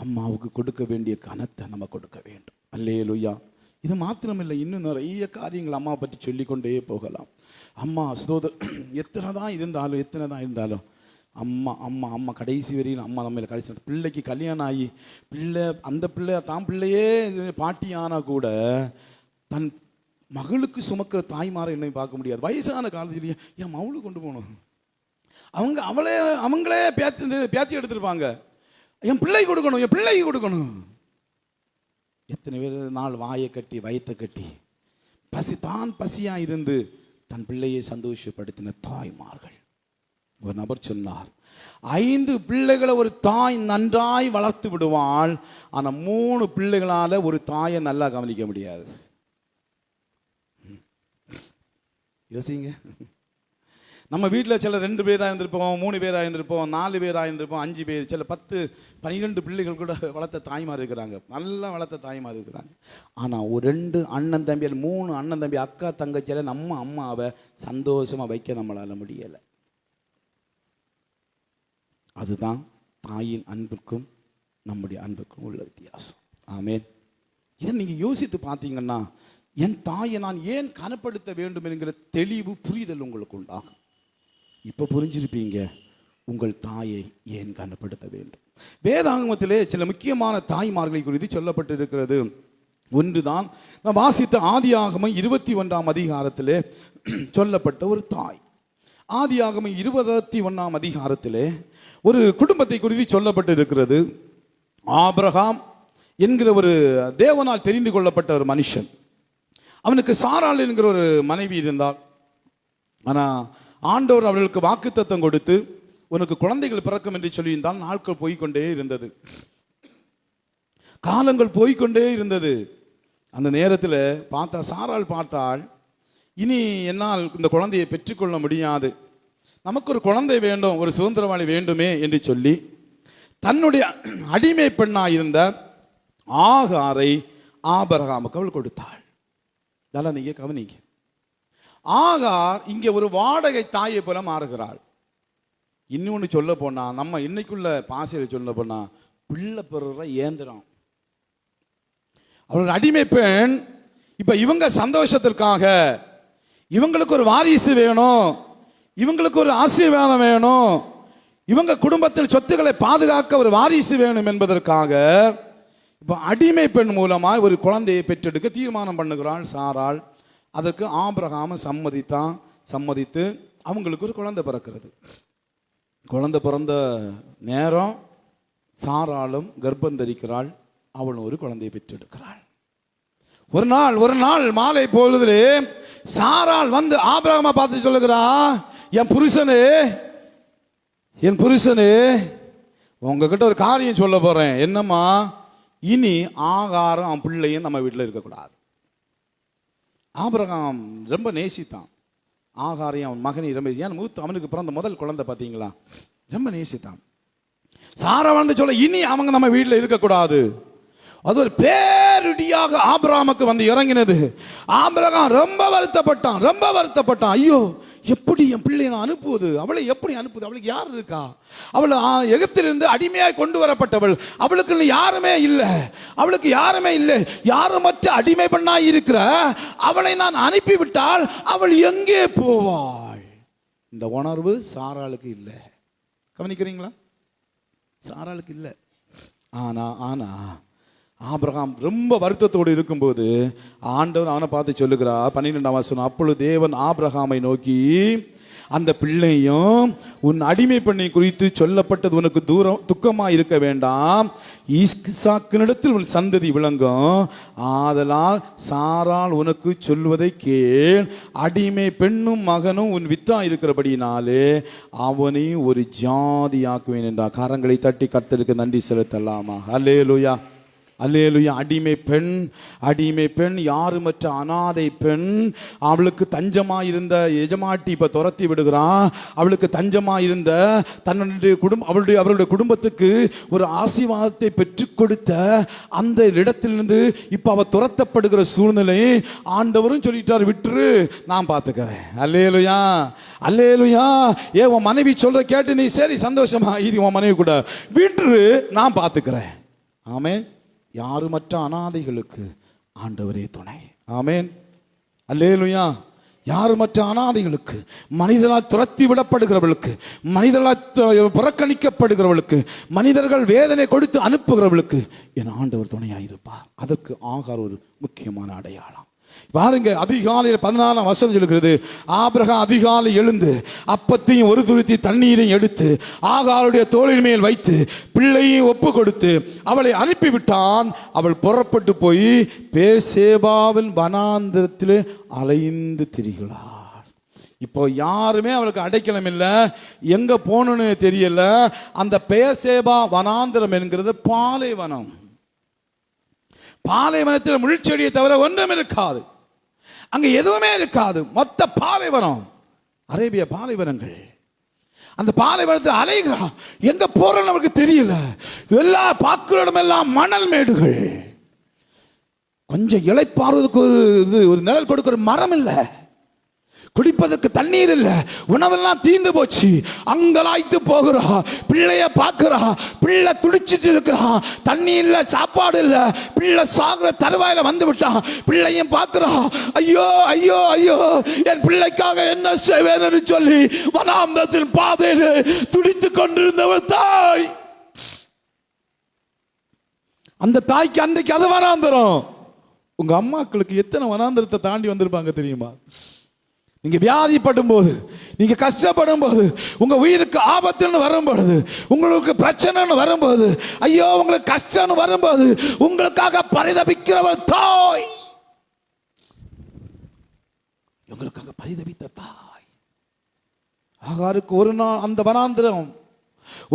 அம்மாவுக்கு கொடுக்க வேண்டிய கனத்தை நம்ம கொடுக்க வேண்டும். அல்லேலூயா. இது மாத்திரமில்லை, இன்னும் நிறைய காரியங்கள் அம்மாவை பற்றி சொல்லிக்கொண்டே போகலாம். அம்மா எத்தனை தான் இருந்தாலும் அம்மா அம்மா அம்மா கடைசி வரையும் அம்மா நம்ம கடைசி பிள்ளைக்கு கல்யாணம் ஆகி அந்த பிள்ளை தான் பிள்ளையே பாட்டி ஆனால் கூட தன் மகளுக்கு சுமக்கிற தாய்மாரை என்னை பார்க்க முடியாது. வயசான காலத்திலேயே என் மவுளை கொண்டு போகணும், அவங்களே பேத்தி எடுத்துருப்பாங்க, என் பிள்ளை கொடுக்கணும். எத்தனை பேர் நாள் வாயை கட்டி வயத்தை கட்டி பசியாக இருந்து தன் பிள்ளையை சந்தோஷப்படுத்தின தாய்மார்கள். ஒரு நபர் சொன்னார், 5 பிள்ளைகளை ஒரு தாய் நன்றாய் வளர்த்து விடுவாள், ஆனால் 3 பிள்ளைகளால் ஒரு தாயை நல்லா கவனிக்க முடியாது. யோசிங்க. நம்ம வீட்டில் சில 2 பேராக இருந்திருப்போம், 3 பேராக இருந்திருப்போம், 4 பேராக இருந்திருப்போம், 5 பேர், சில 10, 12 பிள்ளைகள் கூட வளர்த்த தாய்மார் இருக்கிறாங்க, நல்லா வளர்த்த தாய்மார் இருக்கிறாங்க. ஆனால் ஒரு 2 அண்ணன் தம்பியில் 3 அண்ணன் தம்பி அக்கா தங்கச்சியில் நம்ம அம்மாவை சந்தோஷமாக வைக்க நம்மளால் முடியலை. அதுதான் தாயின் அன்புக்கும் நம்முடைய அன்புக்கும் உள்ள வித்தியாசம். ஆமென். இதை நீங்கள் யோசித்து பார்த்தீங்கன்னா, என் தாயை நான் ஏன் கனப்படுத்த வேண்டும் என்கிற தெளிவு புரிதல் உங்களுக்கு உண்டாகும். இப்போ புரிஞ்சிருப்பீங்க உங்கள் தாயை ஏன் கனப்படுத்த வேண்டும். வேதாகமத்திலே சில முக்கியமான தாய்மார்களை குறித்து சொல்லப்பட்டிருக்கிறது. ஒன்றுதான் நான் வாசித்த ஆதியாகமம் 21ஆம் அதிகாரத்திலே சொல்லப்பட்ட ஒரு தாய். ஆதியாகமம் 21ஆம் அதிகாரத்திலே ஒரு குடும்பத்தை குறித்து சொல்லப்பட்டிருக்கிறது. ஆபிரகாம் என்கிற ஒரு தேவனால் தெரிந்து கொள்ளப்பட்ட ஒரு மனுஷன். அவனுக்கு சாராள் என்கிற ஒரு மனைவி இருந்தாள். ஆனால் ஆண்டவர் அவர்களுக்கு வாக்குத்தத்தம் கொடுத்து உனக்கு குழந்தைகள் பிறக்கும் என்று சொல்லியிருந்தால் நாட்கள் போய்கொண்டே இருந்தது, காலங்கள் போய்கொண்டே இருந்தது. அந்த நேரத்தில் சாராள் பார்த்தாள், இனி என்னால் இந்த குழந்தையை பெற்றுக்கொள்ள முடியாது, நமக்கு ஒரு குழந்தை வேண்டும், ஒரு சுதந்திரவாளி வேண்டுமே என்று சொல்லி தன்னுடைய அடிமை பெண்ணாக இருந்த ஆகாரை ஆபிரகாமுக்கு அவள் கொடுத்தாள். இதெல்லாம் நீங்க கவனிங்க. ஆகார் இங்கே ஒரு வாடகை தாயை போல மாறுகிறாள். இன்னொன்று சொல்ல போனா, நம்ம இன்னைக்குள்ள பாசையில் சொல்ல போனா, பிள்ளை பெறுற இயந்திரம். அவளோட அடிமை பெண். இப்ப இவங்க சந்தோஷத்திற்காக இவங்களுக்கு ஒரு வாரிசு வேணும், இவங்களுக்கு ஒரு ஆசீர்வாதம் வேணும், இவங்க குடும்பத்தின் சொத்துக்களை பாதுகாக்க ஒரு வாரிசு வேணும் என்பதற்காக இப்போ அடிமை பெண் மூலமாக ஒரு குழந்தையை பெற்றெடுக்க தீர்மானம் பண்ணுகிறாள் சாராள். அதற்கு ஆபிரகாம் சம்மதித்து அவங்களுக்கு ஒரு குழந்தை பிறக்கிறது. குழந்தை பிறந்த நேரம் சாராளும் கர்ப்பம் தரிக்கிறாள், அவளும் ஒரு குழந்தையை பெற்றெடுக்கிறாள். ஒரு நாள் மாலை பொழுதிலே சாராள் வந்து ஆபிரகாமை பார்த்து சொல்லுகிறா, என் புருஷனே உங்ககிட்ட ஒரு காரியம் சொல்ல போறேன். என்னம்மா? இனி ஆகாரம் அவன் பிள்ளையும் நம்ம வீட்டில் இருக்கக்கூடாது. ஆபிரகாம் ரொம்ப நேசித்தான் ஆகாரையும் அவன் மகனை ரொம்ப, ஏன் மூத்த அவனுக்கு பிறந்த முதல் குழந்தை பார்த்தீங்களா, ரொம்ப நேசித்தான். சாரா வந்து சொல்ல, இனி அவங்க நம்ம வீட்டில் இருக்கக்கூடாது. அது ஒரு பேரிடியாக ஆபிரகாமுக்கு வந்து இறங்கினது. ஆபிரகாம் ரொம்ப வருத்தப்பட்டான். ஐயோ, எப்படி என் பிள்ளையை நான் அனுப்புவது, அவளை எப்படி அனுப்புவது, அவளுக்கு யார் இருக்கா, அவள் எகிப்திலிருந்து அடிமையாய் கொண்டு வரப்பட்டவள், அவளுக்கு யாருமே இல்லை, யாருமற்ற அடிமை பண்ணாய் இருக்கிற அவளை நான் அனுப்பிவிட்டால் அவள் எங்கே போவாள்? இந்த உணர்வு சாராளுக்கு இல்லை. கவனிக்கிறீங்களா? சாராளுக்கு இல்லை. ஆனா ஆபிரகாம் ரொம்ப வருத்தத்தோடு இருக்கும்போது ஆண்டவர் அவனை பார்த்து சொல்லுகிறார், 12ஆம் வசனம், அப்பொழுது தேவன் ஆபிரகாமை நோக்கி, அந்த பிள்ளையும் உன் அடிமை பெண்ணை குறித்து சொல்லப்பட்டது உனக்கு துக்கமாக இருக்க வேண்டாம், ஈசாக்கினிடத்தில் உன் சந்ததி விளங்கும், ஆதலால் சாராள் உனக்கு சொல்வதை கேள், அடிமை பெண்ணும் மகனும் உன் வித்தா இருக்கிறபடினாலே அவனை ஒரு ஜாதியாக்குவேன் என்றார். கரங்களை தட்டி கர்த்தருக்கு நன்றி செலுத்தலாமா? அல்லேலூயா, அல்லேலூயா. அடிமை பெண் யாருமற்ற அனாதை பெண். அவளுக்கு தஞ்சமாக இருந்த எஜமாட்டி இப்போ துரத்தி விடுகிறான். அவளுக்கு தஞ்சமாக இருந்த தன்னுடைய அவருடைய குடும்பத்துக்கு ஒரு ஆசீர்வாதத்தை பெற்றுக் கொடுத்த அந்த இடத்திலிருந்து இப்போ அவள் துரத்தப்படுகிற சூழ்நிலை ஆண்டவரும் சொல்லிட்டார், விட்டுரு, நான் பார்த்துக்கிறேன். அல்லேலூயா, அல்லேலூயா. உன் மனைவி சொல்ற கேட்டு நீ சரி சந்தோஷமா இரு, உன் மனைவி கூட விட்டுரு, நான் பார்த்துக்கிறேன். ஆமென். யாருமற்ற அனாதைகளுக்கு ஆண்டவரே துணை. ஆமேன். அல்லேலூயா. யாருமற்ற அனாதைகளுக்கு, மனிதனால் துரத்தி விடப்படுகிறவர்களுக்கு, மனிதர்களால் புறக்கணிக்கப்படுகிறவர்களுக்கு, மனிதர்கள் வேதனை கொடுத்து அனுப்புகிறவர்களுக்கு என் ஆண்டவர் துணையாயிருப்பார். அதற்கு ஆகார் ஒரு முக்கியமான அடையாளம். பாருங்க, அதிகாலையில் 14ஆம் வசனம் சொல்கிறது, ஆபிரகாம் அதிகாலை எழுந்து அப்பத்தையும் ஒரு துருத்தி தண்ணீரையும் எடுத்து ஆகாருடைய தோளின் மேல் வைத்து பிள்ளையும் ஒப்பு கொடுத்து அவளை அனுப்பிவிட்டான். அவள் புறப்பட்டு போய் பேர்சேபாவின் வனாந்திரத்தில் அலைந்து திரிகிறாள். இப்போ யாருமே அவளுக்கு அடைக்கலம் இல்லை, எங்க போகணும்னு தெரியல. அந்த பேர்சேபா வனாந்திரம் என்கிறது பாலைவனம். பாலைவனத்தில் முள்செடியை தவிர ஒன்றும் இருக்காது, அங்க எதுவுமே இருக்காது. மொத்த பாலைவனம், அரேபிய பாலைவனங்கள். அந்த பாலைவனத்தில் அலைகிறான், எங்க போறோம்னு நமக்கு தெரியல. எல்லா பார்க்கிற இடமெல்லாம் மணல் மேடுகள். கொஞ்சம் இளைப்பாறுவதற்கு ஒரு நிழல் கொடுக்கிற மரம் இல்லை, குடிப்பதற்கு தண்ணீர் இல்லை, உணவெல்லாம் தீர்ந்து போச்சு. அங்கலாய்த்து போகிறா, பிள்ளைய பார்க்கிறா, பிள்ளை துடிச்சிட்டு இருக்கிறா, தண்ணி இல்லை, சாப்பாடு இல்லை, பிள்ளை சாகுற தருவாயில வந்து விட்டான். பிள்ளையும் பார்க்கிறா, ஐயோ ஐயோ ஐயோ என் பிள்ளைக்காக என்ன செய்வேன்னு சொல்லி வனாந்தரத்தின் பாதையில் துடித்து கொண்டிருந்தவர் தாய். அந்த தாய்க்கு அன்றைக்கு அது வனாந்தரம். உங்க அம்மாக்களுக்கு எத்தனை வனாந்தரத்தை தாண்டி வந்திருப்பாங்க தெரியுமா? நீங்க வியாதிப்படும் போது, நீங்க கஷ்டப்படும் போது, உங்க உயிருக்கு ஆபத்துன்னு வரும்போது, உங்களுக்கு பிரச்சனைன்னு வரும்போது, ஐயோ உங்களுக்கு கஷ்டம்னு வரும்போது உங்களுக்காக பரிதபிக்கிறவர் தாய். உங்களுக்காக பரிதபித்த தாய். ஆகாருக்கு ஒரு நாள் அந்த வனாந்திரம்,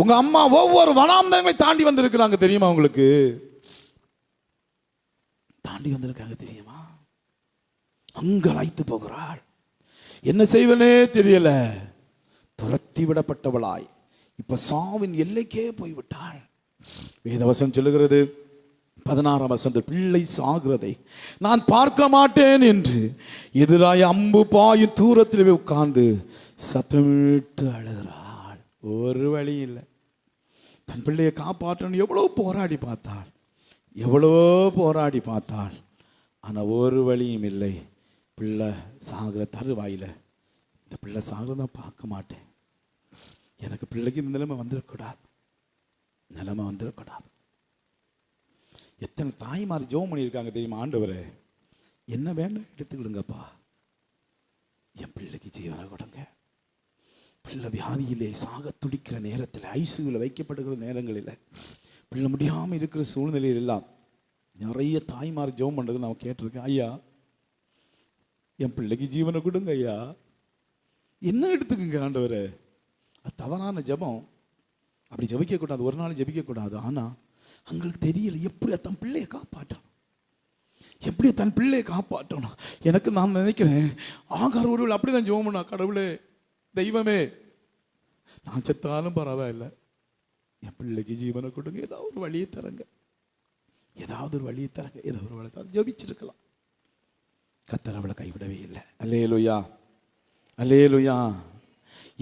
உங்க அம்மா ஒவ்வொரு வனாந்திரங்களை தாண்டி வந்திருக்கிறாங்க தெரியுமா? உங்களுக்கு தாண்டி வந்திருக்காங்க தெரியுமா? அங்க அழைத்து போகிறாள். என்ன செய்வனே தெரியல, துரத்தி விடப்பட்டவளாய் இப்ப சாவின் எல்லைக்கே போய்விட்டாள். வேதவசனம் சொல்லுகிறது 16ஆம் வசனம், பிள்ளை சாகிறதை நான் பார்க்க மாட்டேன் என்று எதிராய் அம்பு பாயும் தூரத்தில் உட்கார்ந்து சத்தமிட்டு அழுகிறாள். ஒரு வழி இல்லை, தன் பிள்ளையை காப்பாற்றணும் எவ்வளோ போராடி பார்த்தாள், எவ்வளவோ போராடி பார்த்தாள். ஆனால் ஒரு வழியும் இல்லை. பிள்ளை சாகிற தருவாயில், இந்த பிள்ளை சாகிறத பார்க்க மாட்டேன், எனக்கு பிள்ளைக்கு இந்த நிலைமை வந்துடக்கூடாது, நிலைமை வந்துடக்கூடாது. எத்தனை தாய்மார் ஜெபம் பண்ணியிருக்காங்க தெரியுமா? ஆண்டவரே என்ன வேண்டாம் எடுத்துக்கிடுங்கப்பா, என் பிள்ளைக்கு ஜீவனை கொடுங்க. பிள்ளை வியாதியிலே சாக துடிக்கிற நேரத்தில், ஐசியூவில் வைக்கப்படுகிற நேரங்களில், பிள்ளை முடியாமல் இருக்கிற சூழ்நிலையில் எல்லாம் நிறைய தாய்மார் ஜெபம் பண்ணுறது நான் கேட்டிருக்கேன். ஐயா என் பிள்ளைக்கு ஜீவனை கொடுங்க ஐயா, என்ன எடுத்துக்குங்க ஆண்டவரே. அது தவறான ஜெபம், அப்படி ஜெபிக்கக்கூடாது, ஒரு நாள் ஜெபிக்கக்கூடாது. ஆனால் அவங்களுக்கு தெரியல எப்படி தன் பிள்ளையை காப்பாற்றணும், எப்படி தன் பிள்ளையை காப்பாற்றணும். எனக்கு நான் நினைக்கிறேன், ஆகார் ஒருவள் அப்படி தான் ஜெபம் பண்ணா, கடவுளே தெய்வமே நான் செத்தாலும் பரவாயில்லை, என் பிள்ளைக்கு ஜீவனை கொடுங்க, ஏதாவது ஒரு வழியை தரங்க, ஏதாவது ஒரு வழியை தரங்க, ஏதாவது ஒரு வழி ஜெபிச்சிருக்கலாம். கர்த்தர் அவளை கைவிடவே இல்லை. அல்லேலூயா, அல்லேலூயா.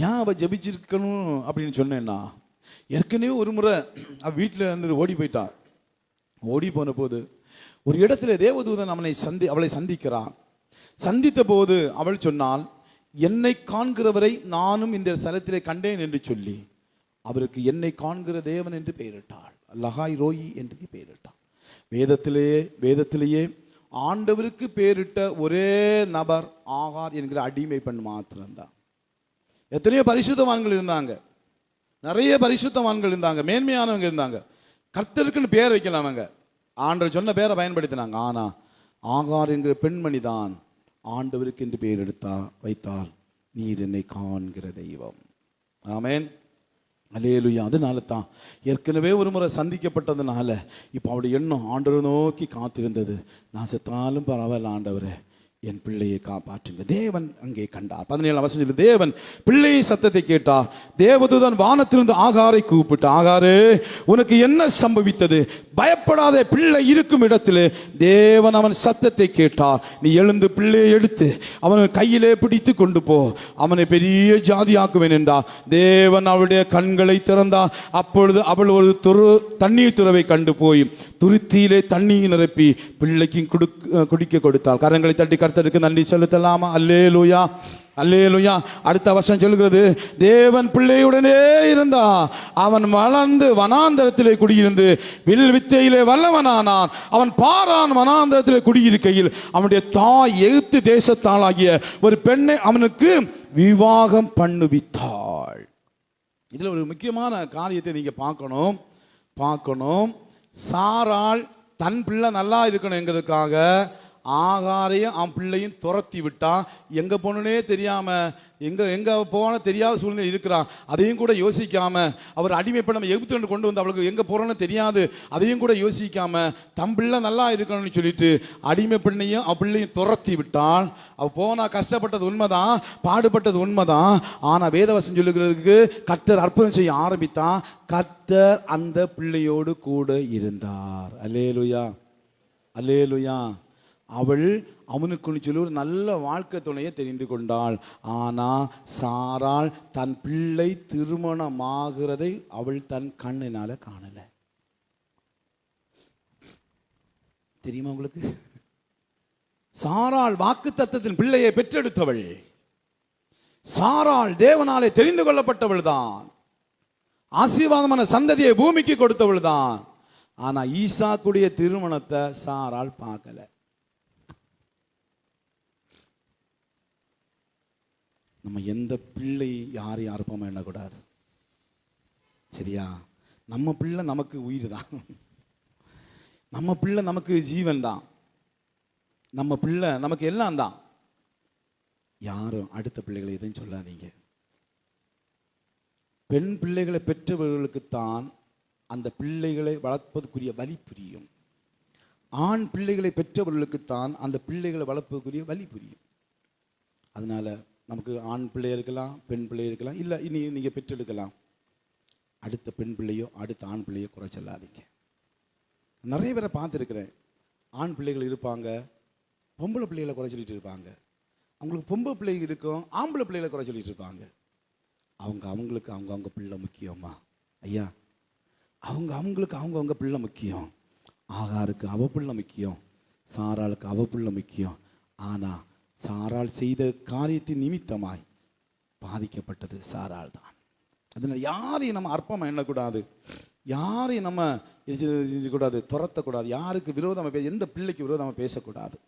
ஏன் அவள் ஜெபிச்சிருக்கணும் அப்படின்னு சொன்னேன்னா, ஏற்கனவே ஒரு முறை அவள் வீட்டில் இருந்தது ஓடி போயிட்டான். ஓடி போன போது ஒரு இடத்துல தேவதூதன் அவளை சந்திக்கிறான். சந்தித்த போது அவள் சொன்னாள், என்னை காண்கிறவரை நானும் இந்த ஸ்தலத்திலே கண்டேன் என்று சொல்லி அவருக்கு என்னை காண்கிற தேவன் என்று பெயரிட்டாள். லகாய் ரோயி என்று பெயரிட்டாள். வேதத்திலேயே ஆண்டவருக்கு பேரிட்ட ஒரே நபர் ஆகார் என்கிற அடிமை பெண் மாத்திரம்தான். எத்தனையோ பரிசுத்தவான்கள் இருந்தாங்க, நிறைய பரிசுத்தவான்கள் இருந்தாங்க, மேன்மையானவங்க இருந்தாங்க, கர்த்தருக்குன்னு பேர் வைக்கலாம், அவங்க ஆண்டவர் சொன்ன பேரை பயன்படுத்தினாங்க. ஆனா ஆகார் என்கிற பெண்மணி தான் ஆண்டவருக்கு என்று பெயர் வைத்தால், நீர் என்னை காண்கிற தெய்வம். ஆமேன், அல்லேலூயா. அதனால தான் ஏற்கனவே ஒரு முறை சந்திக்கப்பட்டதுனால இப்போ அவருடைய எண்ணம் ஆண்டவரை நோக்கி காத்திருந்தது. நான் செத்தாலும் பரவாயில்ல ஆண்டவரே, என் பிள்ளையை காப்பாற்றுங்க. தேவன் அங்கே கண்டார். 17 வசனத்தில் தேவன் பிள்ளை சத்தத்தை கேட்டார். தேவதூதன் வானத்திலிருந்து ஆகாரை கூப்பிட்டு, ஆகாரே உனக்கு என்ன சம்பவித்தது? பயப்படாத, பிள்ளை இருக்கும் இடத்திலே தேவன் அவன் சத்தத்தை கேட்டார். நீ எழுந்து பிள்ளையை எடுத்து அவனை கையிலே பிடித்து கொண்டு போ, அவனை பெரிய ஜாதியாக்குவேன் என்றார். தேவன் அவளுடைய கண்களை திறந்தார். அப்பொழுது அவள் ஒரு தண்ணீர் துறவை கண்டு போய் துருத்தியிலே தண்ணீர் நிரப்பி பிள்ளைக்கும் குடிக்க கொடுத்தாள். கரங்களை தட்டி கர்த்தருக்கு நன்றி செலுத்தலாமா? அல்லேலூயா, அல்லேலூயா. அடுத்த வசனம் சொல்கிறது, தேவன் பிள்ளையுடனே இருந்தா, அவன் வளர்ந்து வனாந்தரத்திலே குடியிருந்து வில் வித்தையிலே வல்லவனானான். அவன் பாரான் வனாந்தரத்திலே குடியிருக்கையில் அவனுடைய தாய் எகிப்து தேசத்தாளாகிய ஒரு பெண்ணை அவனுக்கு விவாகம் பண்ணுவித்தாள். இதில் ஒரு முக்கியமான காரியத்தை நீங்க பார்க்கணும். சாராள் தன் பிள்ளை நல்லா இருக்கணுங்கிறதுக்காக ஆகாரையும் அவன் பிள்ளையும் துரத்தி விட்டான். எங்கே போனே தெரியாமல், எங்கே போன தெரியாத சூழ்நிலை இருக்கிறான். அதையும் கூட யோசிக்காமல், அவர் அடிமைப்பட நம்ம எகிப்துல கொண்டு வந்து அவளுக்கு எங்கே போகிறோன்னு தெரியாது, அதையும் கூட யோசிக்காமல் தன் பிள்ளை நல்லா இருக்கணும்னு சொல்லிட்டு அடிமை பெண்ணையும் அவன் பிள்ளையும் துரத்தி விட்டான். அவள் போனால் கஷ்டப்பட்டது உண்மைதான், பாடுபட்டது உண்மைதான். ஆனால் வேதவசம் சொல்லுகிறதுக்கு கர்த்தர் அற்புதம் செய்ய ஆரம்பித்தான். கர்த்தர் அந்த பிள்ளையோடு கூட இருந்தார். அல்லேலூயா, அல்லேலூயா. அவள் அவனுக்கு சொல்லி ஒரு நல்ல வாழ்க்கை துணையை தெரிந்து கொண்டாள். ஆனால் சாராள் தன் பிள்ளை திருமணமாகிறதை அவள் தன் கண்ணினால காணல. தெரியுமா உங்களுக்கு? சாராள் வாக்குத்தத்தத்தின் பிள்ளையை பெற்றெடுத்தவள். சாராள் தேவனாலே தெரிந்து கொள்ளப்பட்டவள் தான். ஆசீர்வாதமான சந்ததியை பூமிக்கு கொடுத்தவள் தான். ஆனா ஈசாக்குடைய திருமணத்தை சாராள் பார்க்கல. நம்ம எந்த பிள்ளை யாரையும் அறுப்போமா எண்ணக்கூடாது, சரியா? நம்ம பிள்ளை நமக்கு உயிர் தான், நம்ம பிள்ளை நமக்கு ஜீவன் தான், நம்ம பிள்ளை நமக்கு எல்லாம் தான். யாரும் அடுத்த பிள்ளைகளை எதுவும் சொல்லாதீங்க. பெண் பிள்ளைகளை பெற்றவர்களுக்குத்தான் அந்த பிள்ளைகளை வளர்ப்பதற்குரிய வழி புரியும். ஆண் பிள்ளைகளை பெற்றவர்களுக்குத்தான் அந்த பிள்ளைகளை வளர்ப்பதற்குரிய வழி புரியும். அதனால நமக்கு ஆண் பிள்ளை இருக்கலாம், பெண் பிள்ளை இருக்கலாம், இல்லை இனி நீங்கள் பெற்றெடுக்கலாம். அடுத்த பெண் பிள்ளையோ அடுத்த ஆண் பிள்ளையோ குறை சொல்லாதீங்க. நிறைய பேரை பார்த்துருக்குறேன். ஆண் பிள்ளைகள் இருப்பாங்க, பொம்பளை பிள்ளைகளை குறை சொல்லிட்டு இருப்பாங்க. அவங்களுக்கு பொம்பளை பிள்ளைகள் இருக்கும், ஆம்பளை பிள்ளைகளை குறை சொல்லிட்டு இருப்பாங்க. அவங்களுக்கு அவங்க பிள்ளை முக்கியமா ஐயா? அவங்களுக்கு அவங்க பிள்ளை முக்கியம். ஆகாருக்கு அவ பிள்ளை முக்கியம், சாராளுக்கு அவ பிள்ளை முக்கியம். ஆனால் சாராள் செய்த காரியத்தின் நிமித்தமாய் பாதிக்கப்பட்டது சாராள் தான். அதனால் யாரையும் நம்ம அற்பமாக எண்ணக்கூடாது, யாரையும் நம்ம செஞ்சக்கூடாது, துரத்தக்கூடாது, யாருக்கு விரோதமாக எந்த பிள்ளைக்கு விரோதமாக பேசக்கூடாது.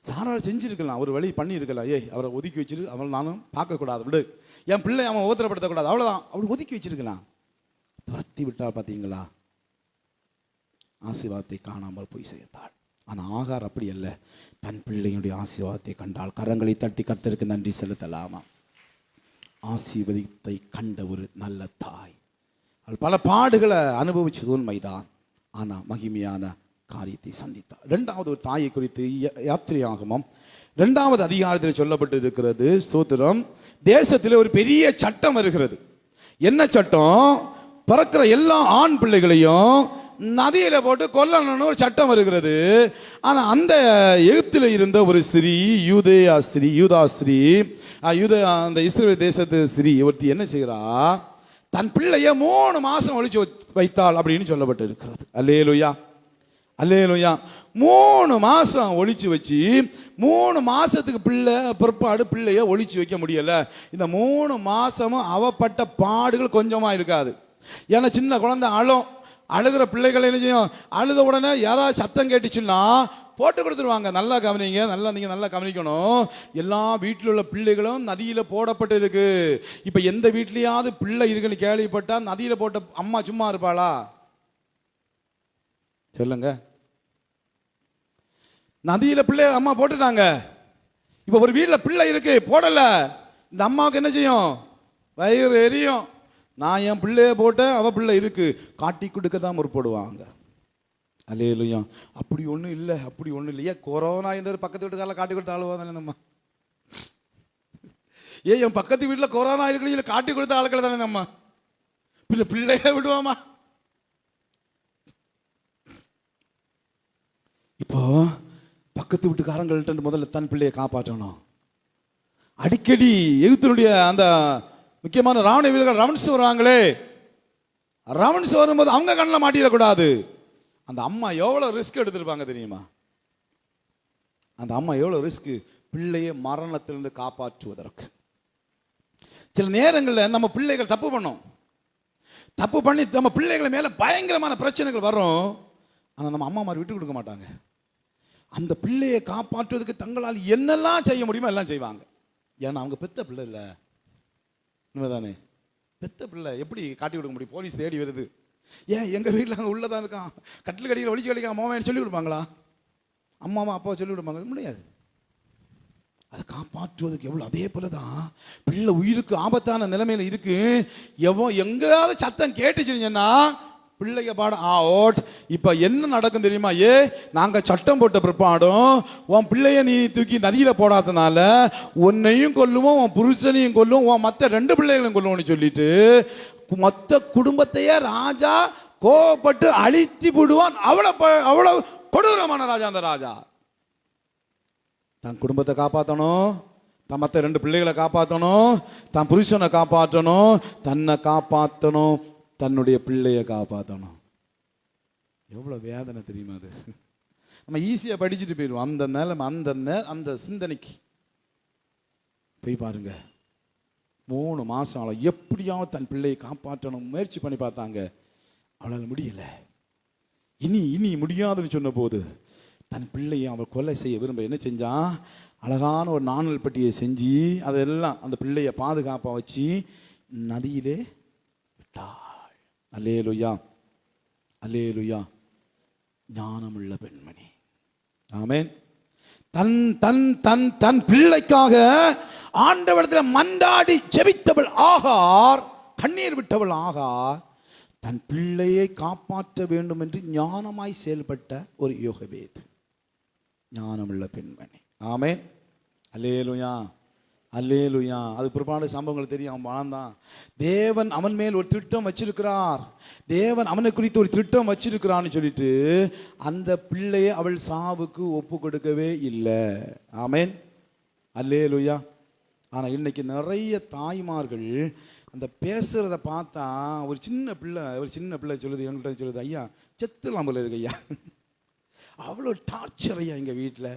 சாராள் செஞ்சுருக்கலாம், ஒரு வழி பண்ணியிருக்கலாம். அவரை ஒதுக்கி வச்சுட்டு அவளை நானும் பார்க்கக்கூடாது, விடு, என் பிள்ளை அவன் ஓத்திரப்படுத்தக்கூடாது, அவ்வளோதான். அவள் ஒதுக்கி வச்சிருக்கலாம். துரத்தி விட்டா பார்த்தீங்களா, ஆசீர்வாதத்தை காணாமல் போய் சேர்த்தாள். ஆனால் ஆகார் அப்படி அல்ல, தன் பிள்ளையுடைய ஆசீர்வாதத்தை கண்டாள். கரங்களை தட்டி கர்த்தருக்கு நன்றி செலுத்தலாமா? ஆசீர்வதித்தை கண்ட ஒரு நல்ல தாய். அவள் பல பாடுகளை அனுபவிச்சது உண்மைதான், ஆனால் மகிமையான காரியத்தை சந்தித்தார். இரண்டாவது ஒரு தாயை குறித்து யாத்திரையாகமம் 2வது அதிகாரத்தில் சொல்லப்பட்டு இருக்கிறது. ஸ்தோத்திரம். தேசத்தில் ஒரு பெரிய சட்டம் வருகிறது. என்ன சட்டம்? பிறக்கிற எல்லா ஆண் பிள்ளைகளையும் நதியில போட்டு கொல்லணும்னு ஒரு சட்டம் வருகிறது. ஆனா அந்த எகிப்தில் இருந்த ஒரு ஸ்திரீ, யூதா ஸ்திரீ, அந்த இஸ்ரேல் தேசத்து ஸ்திரீ ஒருத்தி என்ன செய்கிறா, தன் பிள்ளைய 3 மாசம் ஒளிச்சு வைத்தாள் அப்படின்னு சொல்லப்பட்டு இருக்கிறது. அல்லேலூயா, அல்லேலூயா. 3 மாசம் ஒளிச்சு வச்சு 3 மாசத்துக்கு பிற்பாடு பிள்ளைய ஒளிச்சு வைக்க முடியல. இந்த 3 மாசமும் அவப்பட்ட பாடுகள் கொஞ்சமா இருக்காது. ஏன்னா சின்ன குழந்தை அழுகிற பிள்ளைகள் என்ன செய்யும், அழுத உடனே யாராவது சத்தம் கேட்டுச்சுன்னா போட்டு கொடுத்துருவாங்க. நல்லா கவனிங்க, நீங்கள் நல்லா கவனிக்கணும். எல்லா வீட்டில் உள்ள பிள்ளைகளும் நதியில் போடப்பட்டு இருக்கு. இப்போ எந்த வீட்லையாவது பிள்ளை இருக்குன்னு கேள்விப்பட்டா நதியில் போட்ட அம்மா சும்மா இருப்பாளா? சொல்லுங்க. நதியில் பிள்ளை அம்மா போட்டுட்டாங்க. இப்போ ஒரு வீட்டில் பிள்ளை இருக்கு, போடல, இந்த அம்மாவுக்கு என்ன செய்யும்? வயிறு எரியும். நான் என் பிள்ளைய போட்டேன், அவ பிள்ளை இருக்கு, காட்டி கொடுக்க தான் முற்படுவாங்க. அல்லேலூயா. அப்படி ஒன்றும் இல்லை, அப்படி ஒன்றும் இல்லை. ஏன் கொரோனா இருந்தது பக்கத்து வீட்டுக்காரில் காட்டி கொடுத்த ஆளுவா தானே நம்ம? ஏன் என் பக்கத்து வீட்டில் கொரோனா இருக்கிற காட்டி கொடுத்த ஆளுக்கள் தானே நம்ம? பிள்ளைய விடுவாமா? இப்போ பக்கத்து வீட்டுக்காரங்கள்ட்ட முதல்ல தன் பிள்ளையை காப்பாற்றணும். அடிக்கடி எகிப்தினுடைய அந்த முக்கியமான ராவண வீரர்கள் ரவுண்ட்ஸ் வருவாங்களே, ரவுண்ட்ஸ் வரும்போது அவங்க கண்ணில் மாட்டிடக்கூடாது. அந்த அம்மா எவ்வளோ ரிஸ்க் எடுத்திருப்பாங்க தெரியுமா? அந்த அம்மா எவ்வளோ ரிஸ்க், பிள்ளையை மரணத்திலிருந்து காப்பாற்றுவதற்கு. சில நேரங்களில் நம்ம பிள்ளைகள் தப்பு பண்ணோம், தப்பு பண்ணி நம்ம பிள்ளைகள் மேலே பயங்கரமான பிரச்சனைகள் வரும். ஆனால் நம்ம அம்மா மாதிரி விட்டு கொடுக்க மாட்டாங்க. அந்த பிள்ளையை காப்பாற்றுவதற்கு தங்களால் என்னெல்லாம் செய்ய முடியுமோ எல்லாம் செய்வாங்க. ஏன்னா அவங்க பெத்த பிள்ளை இல்லை, உண்மைதானே? பெத்த பிள்ளை எப்படி காட்டி கொடுக்க முடியும்? போலீஸ் தேடி வருது. ஏன் எங்கள் வீட்டில் அங்கே உள்ளதான் இருக்கான், கட்டில் கடியில் ஒழிச்சு கடிக்காம மாமன் சொல்லி கொடுப்பாங்களா? அம்மாவும் அப்பாவை சொல்லி கொடுப்பாங்க? முடியாது. அதை காப்பாற்றுவதுக்கு எவ்வளோ. அதே போல தான் பிள்ளை உயிருக்கு ஆபத்தான நிலைமையில் இருக்கு. எங்கேயாவது சத்தம் கேட்டுச்சுன்னா பிள்ளைங்க பாடம் ஓட். இப்போ என்ன நடக்கும் தெரியுமா? நாங்கள் சட்டம் போட்ட பிற்பாடும் உன் பிள்ளைய நீ தூக்கி நதியில் போடாதனால உன்னையும் கொல்லுவோம், உன் புருஷனையும் கொல்லுவோம், உன் மற்ற 2 பிள்ளைகளையும் கொல்லுவோம்னு சொல்லிட்டு மொத்த குடும்பத்தையே ராஜா கோபப்பட்டு அழித்து விடுவான். அவ்வளவு கொடூரமான ராஜா அந்த ராஜா. தன் குடும்பத்தை காப்பாற்றணும், தன் மற்ற 2 பிள்ளைகளை காப்பாற்றணும், தன் புருஷனை காப்பாற்றணும், தன்னை காப்பாற்றணும், தன்னுடைய பிள்ளையை காப்பாற்றணும். எவ்வளோ வேதனை தெரியுமா? அது நம்ம ஈஸியாக படிச்சுட்டு போயிடுவோம். அந்த நிலைமை, அந்த சிந்தனைக்கு போய் பாருங்க. 3 மாதம் எப்படியாவது தன் பிள்ளையை காப்பாற்றணும் முயற்சி பண்ணி பார்த்தாங்க. அவளால் முடியலை. இனி முடியாதுன்னு சொன்ன போது தன் பிள்ளையை அவள் கொலை செய்ய விரும்ப என்ன செஞ்சான்? அழகான ஒரு நாணல் பெட்டியை செஞ்சு அதெல்லாம் அந்த பிள்ளையை பாதுகாப்பாக வச்சு நதியிலே விட்டாள். அல்லேலூயா, அல்லேலூயா. ஞானமுள்ள பெண்மணி. ஆமென். தன் தன் தன் தன் பிள்ளைக்காக ஆண்டவரிடத்தில் மன்றாடி ஜெபித்தவள் ஆகார், கண்ணீர் விட்டவள் ஆகார், தன் பிள்ளையை காப்பாற்ற வேண்டும் என்று ஞானமாய் செயல்பட்ட ஒரு யோகவேத், ஞானமுள்ள பெண்மணி. ஆமென். அல்லேலூயா, அல்லேலூயா. அது பிற்பாடு சம்பவங்கள் தெரியும். அவன் வாழ்ந்தான். தேவன் அவன் மேல் ஒரு திட்டம் வச்சிருக்கிறார், தேவன் அவனை குறித்து ஒரு திட்டம் வச்சிருக்கிறான்னு சொல்லிட்டு அந்த பிள்ளையை அவள் சாவுக்கு ஒப்பு கொடுக்கவே இல்லை. ஆமென், அல்லேலூயா. ஆனால் இன்னைக்கு நிறைய தாய்மார்கள் அந்த பேசுறத பார்த்தா ஒரு சின்ன பிள்ளை சொல்லுது, என்கிட்ட சொல்லுது, ஐயா செத்துலாம் போல இருக்கு ஐயா, அவ்வளோ டார்ச்சர் ஐயா எங்கள் வீட்டில்.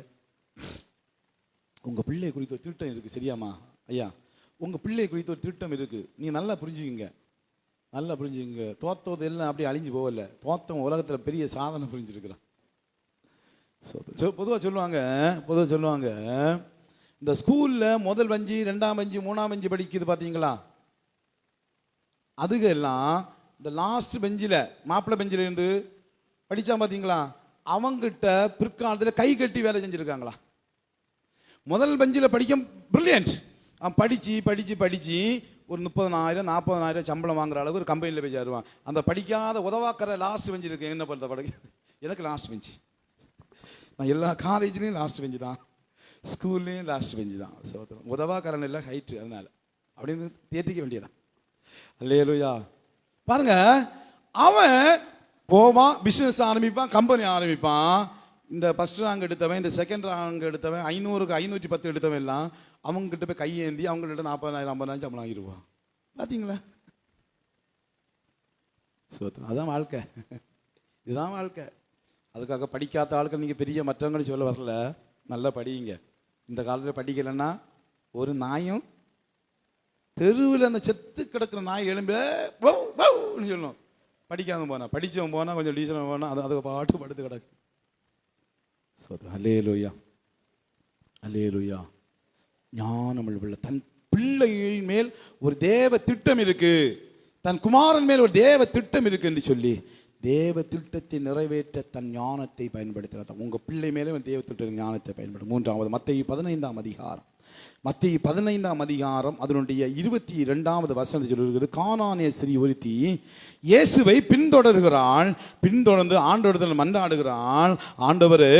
உங்கள் பிள்ளை குறித்து ஒரு திட்டம் இருக்குது சரியாம்மா? ஐயா உங்கள் பிள்ளை குறித்து ஒரு திட்டம் இருக்குது, நீ நல்லா புரிஞ்சுக்கிங்க, நல்லா புரிஞ்சுக்கிங்க. தோத்தது எல்லாம் அப்படியே அழிஞ்சு போகல, தோத்தம் உலகத்தில் பெரிய சாதனை புரிஞ்சுருக்கிறான். பொதுவாக சொல்லுவாங்க இந்த ஸ்கூலில் முதல் பெஞ்சு 2ஆம் பெஞ்சு 3ஆம் பெஞ்சு படிக்குது பார்த்தீங்களா, அதுக எல்லாம் இந்த லாஸ்ட் பெஞ்சில் மாப்பிள்ளை பெஞ்சில் இருந்து படித்தா பார்த்தீங்களா, அவங்கிட்ட பிற்காலத்தில் கை கட்டி வேலை செஞ்சுருக்காங்களா. முதல் பெஞ்சில் படிக்க பிரில்லியன்ட், அவன் படித்து ஒரு 30,000 40,000 சம்பளம் வாங்குற அளவுக்கு ஒரு கம்பெனியில் போய் சேருவான். அந்த படிக்காத உதவாக்கிற லாஸ்ட் பெஞ்சு இருக்கு, என்ன பண்ணுற படகு, எனக்கு லாஸ்ட் பெஞ்சு, நான் எல்லா காலேஜ்லேயும் லாஸ்ட் பெஞ்சு தான், ஸ்கூல்லேயும் லாஸ்ட் பெஞ்சு தான். உதவாக்கரன் இல்லை ஹைட்டு, அதனால் அப்படின்னு தேர்த்திக்க வேண்டியதான். அல்லேலூயா. பாருங்க, அவன் போவான், பிஸ்னஸ் ஆரம்பிப்பான், கம்பெனி ஆரம்பிப்பான். இந்த ஃபர்ஸ்ட் ரேங்க் எடுத்தவன், இந்த செகண்ட் ரேங்க் எடுத்தவன், 500க்கு 510 எடுத்தவன் எல்லாம் அவங்ககிட்ட போய் கையேந்தி அவங்கள்ட்ட 40,000 50,000 சம்பளம் வாங்கிடுவான். பார்த்தீங்களா? அதான் வாழ்க்கை, இதுதான் வாழ்க்கை. அதுக்காக படிக்காத ஆட்கள் நீங்கள் பெரிய மற்றவங்கன்னு சொல்ல வரல, நல்லா படிங்க. இந்த காலத்தில் படிக்கலைன்னா ஒரு நாயும் தெருவில் அந்த செத்து கிடக்கிற நாய் எழும்புன்னு சொல்லணும். படிக்காம போனால், படித்தவன் போனால் கொஞ்சம் டீசனாக போனால் அது பாட்டு படுத்து கிடக்கு. அல்லேலூயா, அல்லேலூயா. ஞானமுள்ள தன் பிள்ளையின் மேல் ஒரு தேவ திட்டம் இருக்கு, தன் குமாரன் மேல் ஒரு தேவ திட்டம் இருக்கு என்று சொல்லி தேவ திட்டத்தை நிறைவேற்ற தன் ஞானத்தை பயன்படுத்தினார். உங்கள் பிள்ளை மேலே தேவ திட்ட ஞானத்தை பயன்படுத்தும். 3வது மத்தேயு 15ஆம் அதிகாரம் மத்திய 15ஆம் அதிகாரம் அதனுடைய 22வது வசனம் சொல்லுகிறது, கானானிய ஸ்திரீ ஒருத்தி இயேசுவை பின்தொடர்ந்து ஆண்டவரிடத்தில் மன்றாடுகிறாள், ஆண்டவரே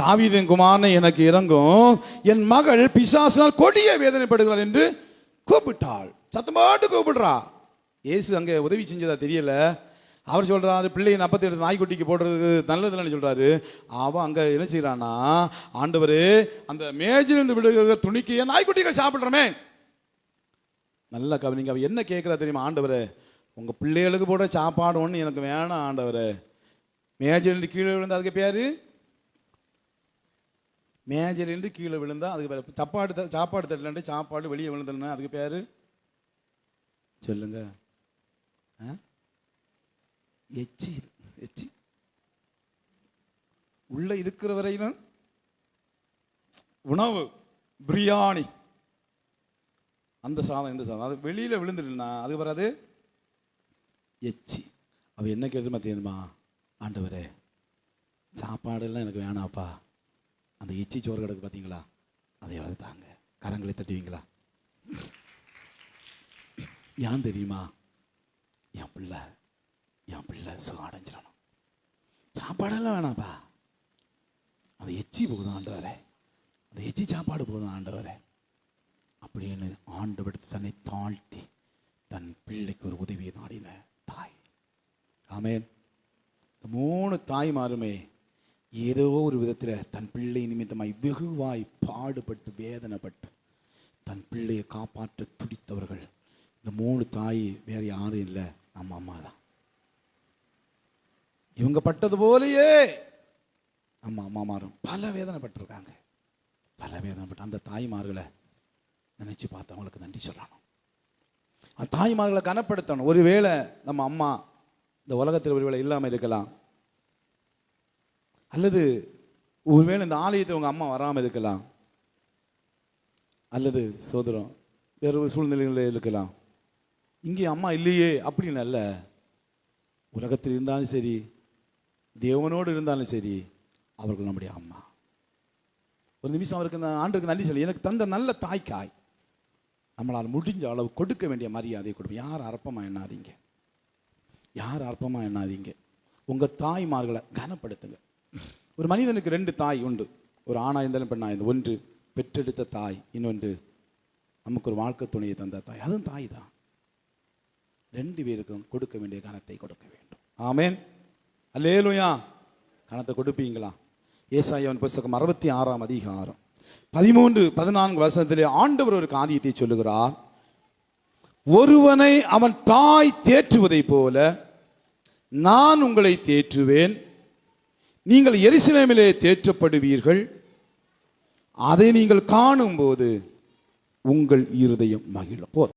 தாவீதின் குமாரனே எனக்கு இறங்கும், என் மகள் பிசாசினால் கொடிய வேதனைப்படுகிறாள் என்று கூப்பிட்டாள். சத்தமாட்டு கூப்பிடுறா. இயேசு அங்கே உதவி செஞ்சதா தெரியல. அவர் சொல்றாரு, பிள்ளையை நப்பத்தி எடுத்து நாய்க்குட்டிக்கு போடுறதுக்கு நல்லதுன்னு சொல்றாரு. அவன் அங்க என்ன செய்யறானா, ஆண்டவரே அந்த மேஜிலிருந்து விடுகிற துணிக்கையை நாய்க்குட்டிகள் சாப்பிடுறமே. நல்லா கவனிங்க. அவன் என்ன கேட்கிறா தெரியுமா, ஆண்டவரே உங்க பிள்ளைகளுக்கு போட சாப்பாடு ஒன்று எனக்கு வேணாம் ஆண்டவரே. மேஜிலிருந்து கீழே விழுந்தா அதுக்கு பேரு, மேஜிலிருந்து கீழே விழுந்தா அதுக்கு பேரு சாப்பாடு தட்டலன்ட்டு சாப்பாடு வெளியே விழுந்தா அதுக்கு பேரு சொல்லுங்க. எச்சி எச்சி உள்ள இருக்கிற வரையிலும் உணவு பிரியாணி அந்த சாதம் இந்த சாதம் அது வெளியில விழுந்துடுனா அது வராது எச்சி. அவ என்ன கேட்டுமா தெரியுமா, ஆண்டவரே சாப்பாடெல்லாம் எனக்கு வேணாப்பா, அந்த எச்சி சோறு கிடக்கு பார்த்தீங்களா அதை எவ்வளவு தாங்க, கரங்களை தட்டுவீங்களா? ஏன் தெரியுமா, என் பிள்ளை சுகம் அடைஞ்சிடணும், சாப்பாடெல்லாம் வேணாப்பா, அந்த எச்சி போதும் ஆண்டவரே, அந்த எச்சி சாப்பாடு போதும் ஆண்டவரே அப்படின்னு ஆண்டவர் தன்னை தாழ்த்தி தன் பிள்ளைக்கு ஒரு உதவியை நாடின தாய். ஆமென். இந்த 3 தாய்மாருமே ஏதோ ஒரு விதத்தில் தன் பிள்ளை நிமித்தமாய் வெகுவாய் பாடுபட்டு வேதனைப்பட்டு தன் பிள்ளையை காப்பாற்ற துடித்தவர்கள். இந்த 3 தாய் வேற யாரும் இல்லை, நம்ம அம்மா தான். இவங்க பட்டது போலயே நம்ம அம்மாமாரும் பல வேதனைப்பட்டிருக்காங்க. பல வேதனைப்பட்ட அந்த தாய்மார்களை நினைச்சு பார்த்து அவங்களுக்கு நன்றி சொல்லணும். அந்த தாய்மார்களை கனப்படுத்தணும். ஒருவேளை நம்ம அம்மா இந்த உலகத்தில் ஒருவேளை இல்லாமல் இருக்கலாம், அல்லது ஒருவேளை இந்த ஆலயத்தில் உங்க அம்மா வராமல் இருக்கலாம், அல்லது சோதரம் வேறு ஒரு சூழ்நிலைகளில் இருக்கலாம். இங்கே அம்மா இல்லையே அப்படின்னு அல்ல, உலகத்தில் இருந்தாலும் சரி தேவனோடு இருந்தாலும் சரி அவர்கள் நம்முடைய அம்மா. ஒரு நிமிஷம் அவருக்கு இந்த ஆண்டுக்கு நன்றி சொல்லி, எனக்கு தந்த நல்ல தாய்க்காய் நம்மளால் முடிஞ்ச அளவு கொடுக்க வேண்டிய மரியாதையை கொடுப்போம். யார் அற்பமாக எண்ணாதீங்க, யார் அற்பமாக எண்ணாதீங்க. உங்கள் தாய்மார்களை கனப்படுத்துங்க. ஒரு மனிதனுக்கு 2 தாய் உண்டு, ஒரு ஆணா இருந்தாலும் பெண்ணா இருந்தாலும். ஒன்று பெற்றெடுத்த தாய், இன்னொன்று நமக்கு ஒரு வாழ்க்கை துணையை தந்த தாய். அதுவும் தாய் தான். 2 பேருக்கும் கொடுக்க வேண்டிய கனத்தை கொடுக்க வேண்டும். ஆமென். அல்லேலூயா. கனத்தை கொடுப்பீங்களா? ஏசாயாவின் புத்தகம் 66ஆம் அதிகாரம் 13-14 வசனத்திலே ஆண்டவர் ஒரு காரியத்தை சொல்லுகிறார். ஒருவனை அவன் தாய் தேற்றுவதை போல நான் உங்களை தேற்றுவேன், நீங்கள் எருசலேமிலே தேற்றப்படுவீர்கள், அதை நீங்கள் காணும் போது உங்கள் இருதயம் மகிழும்.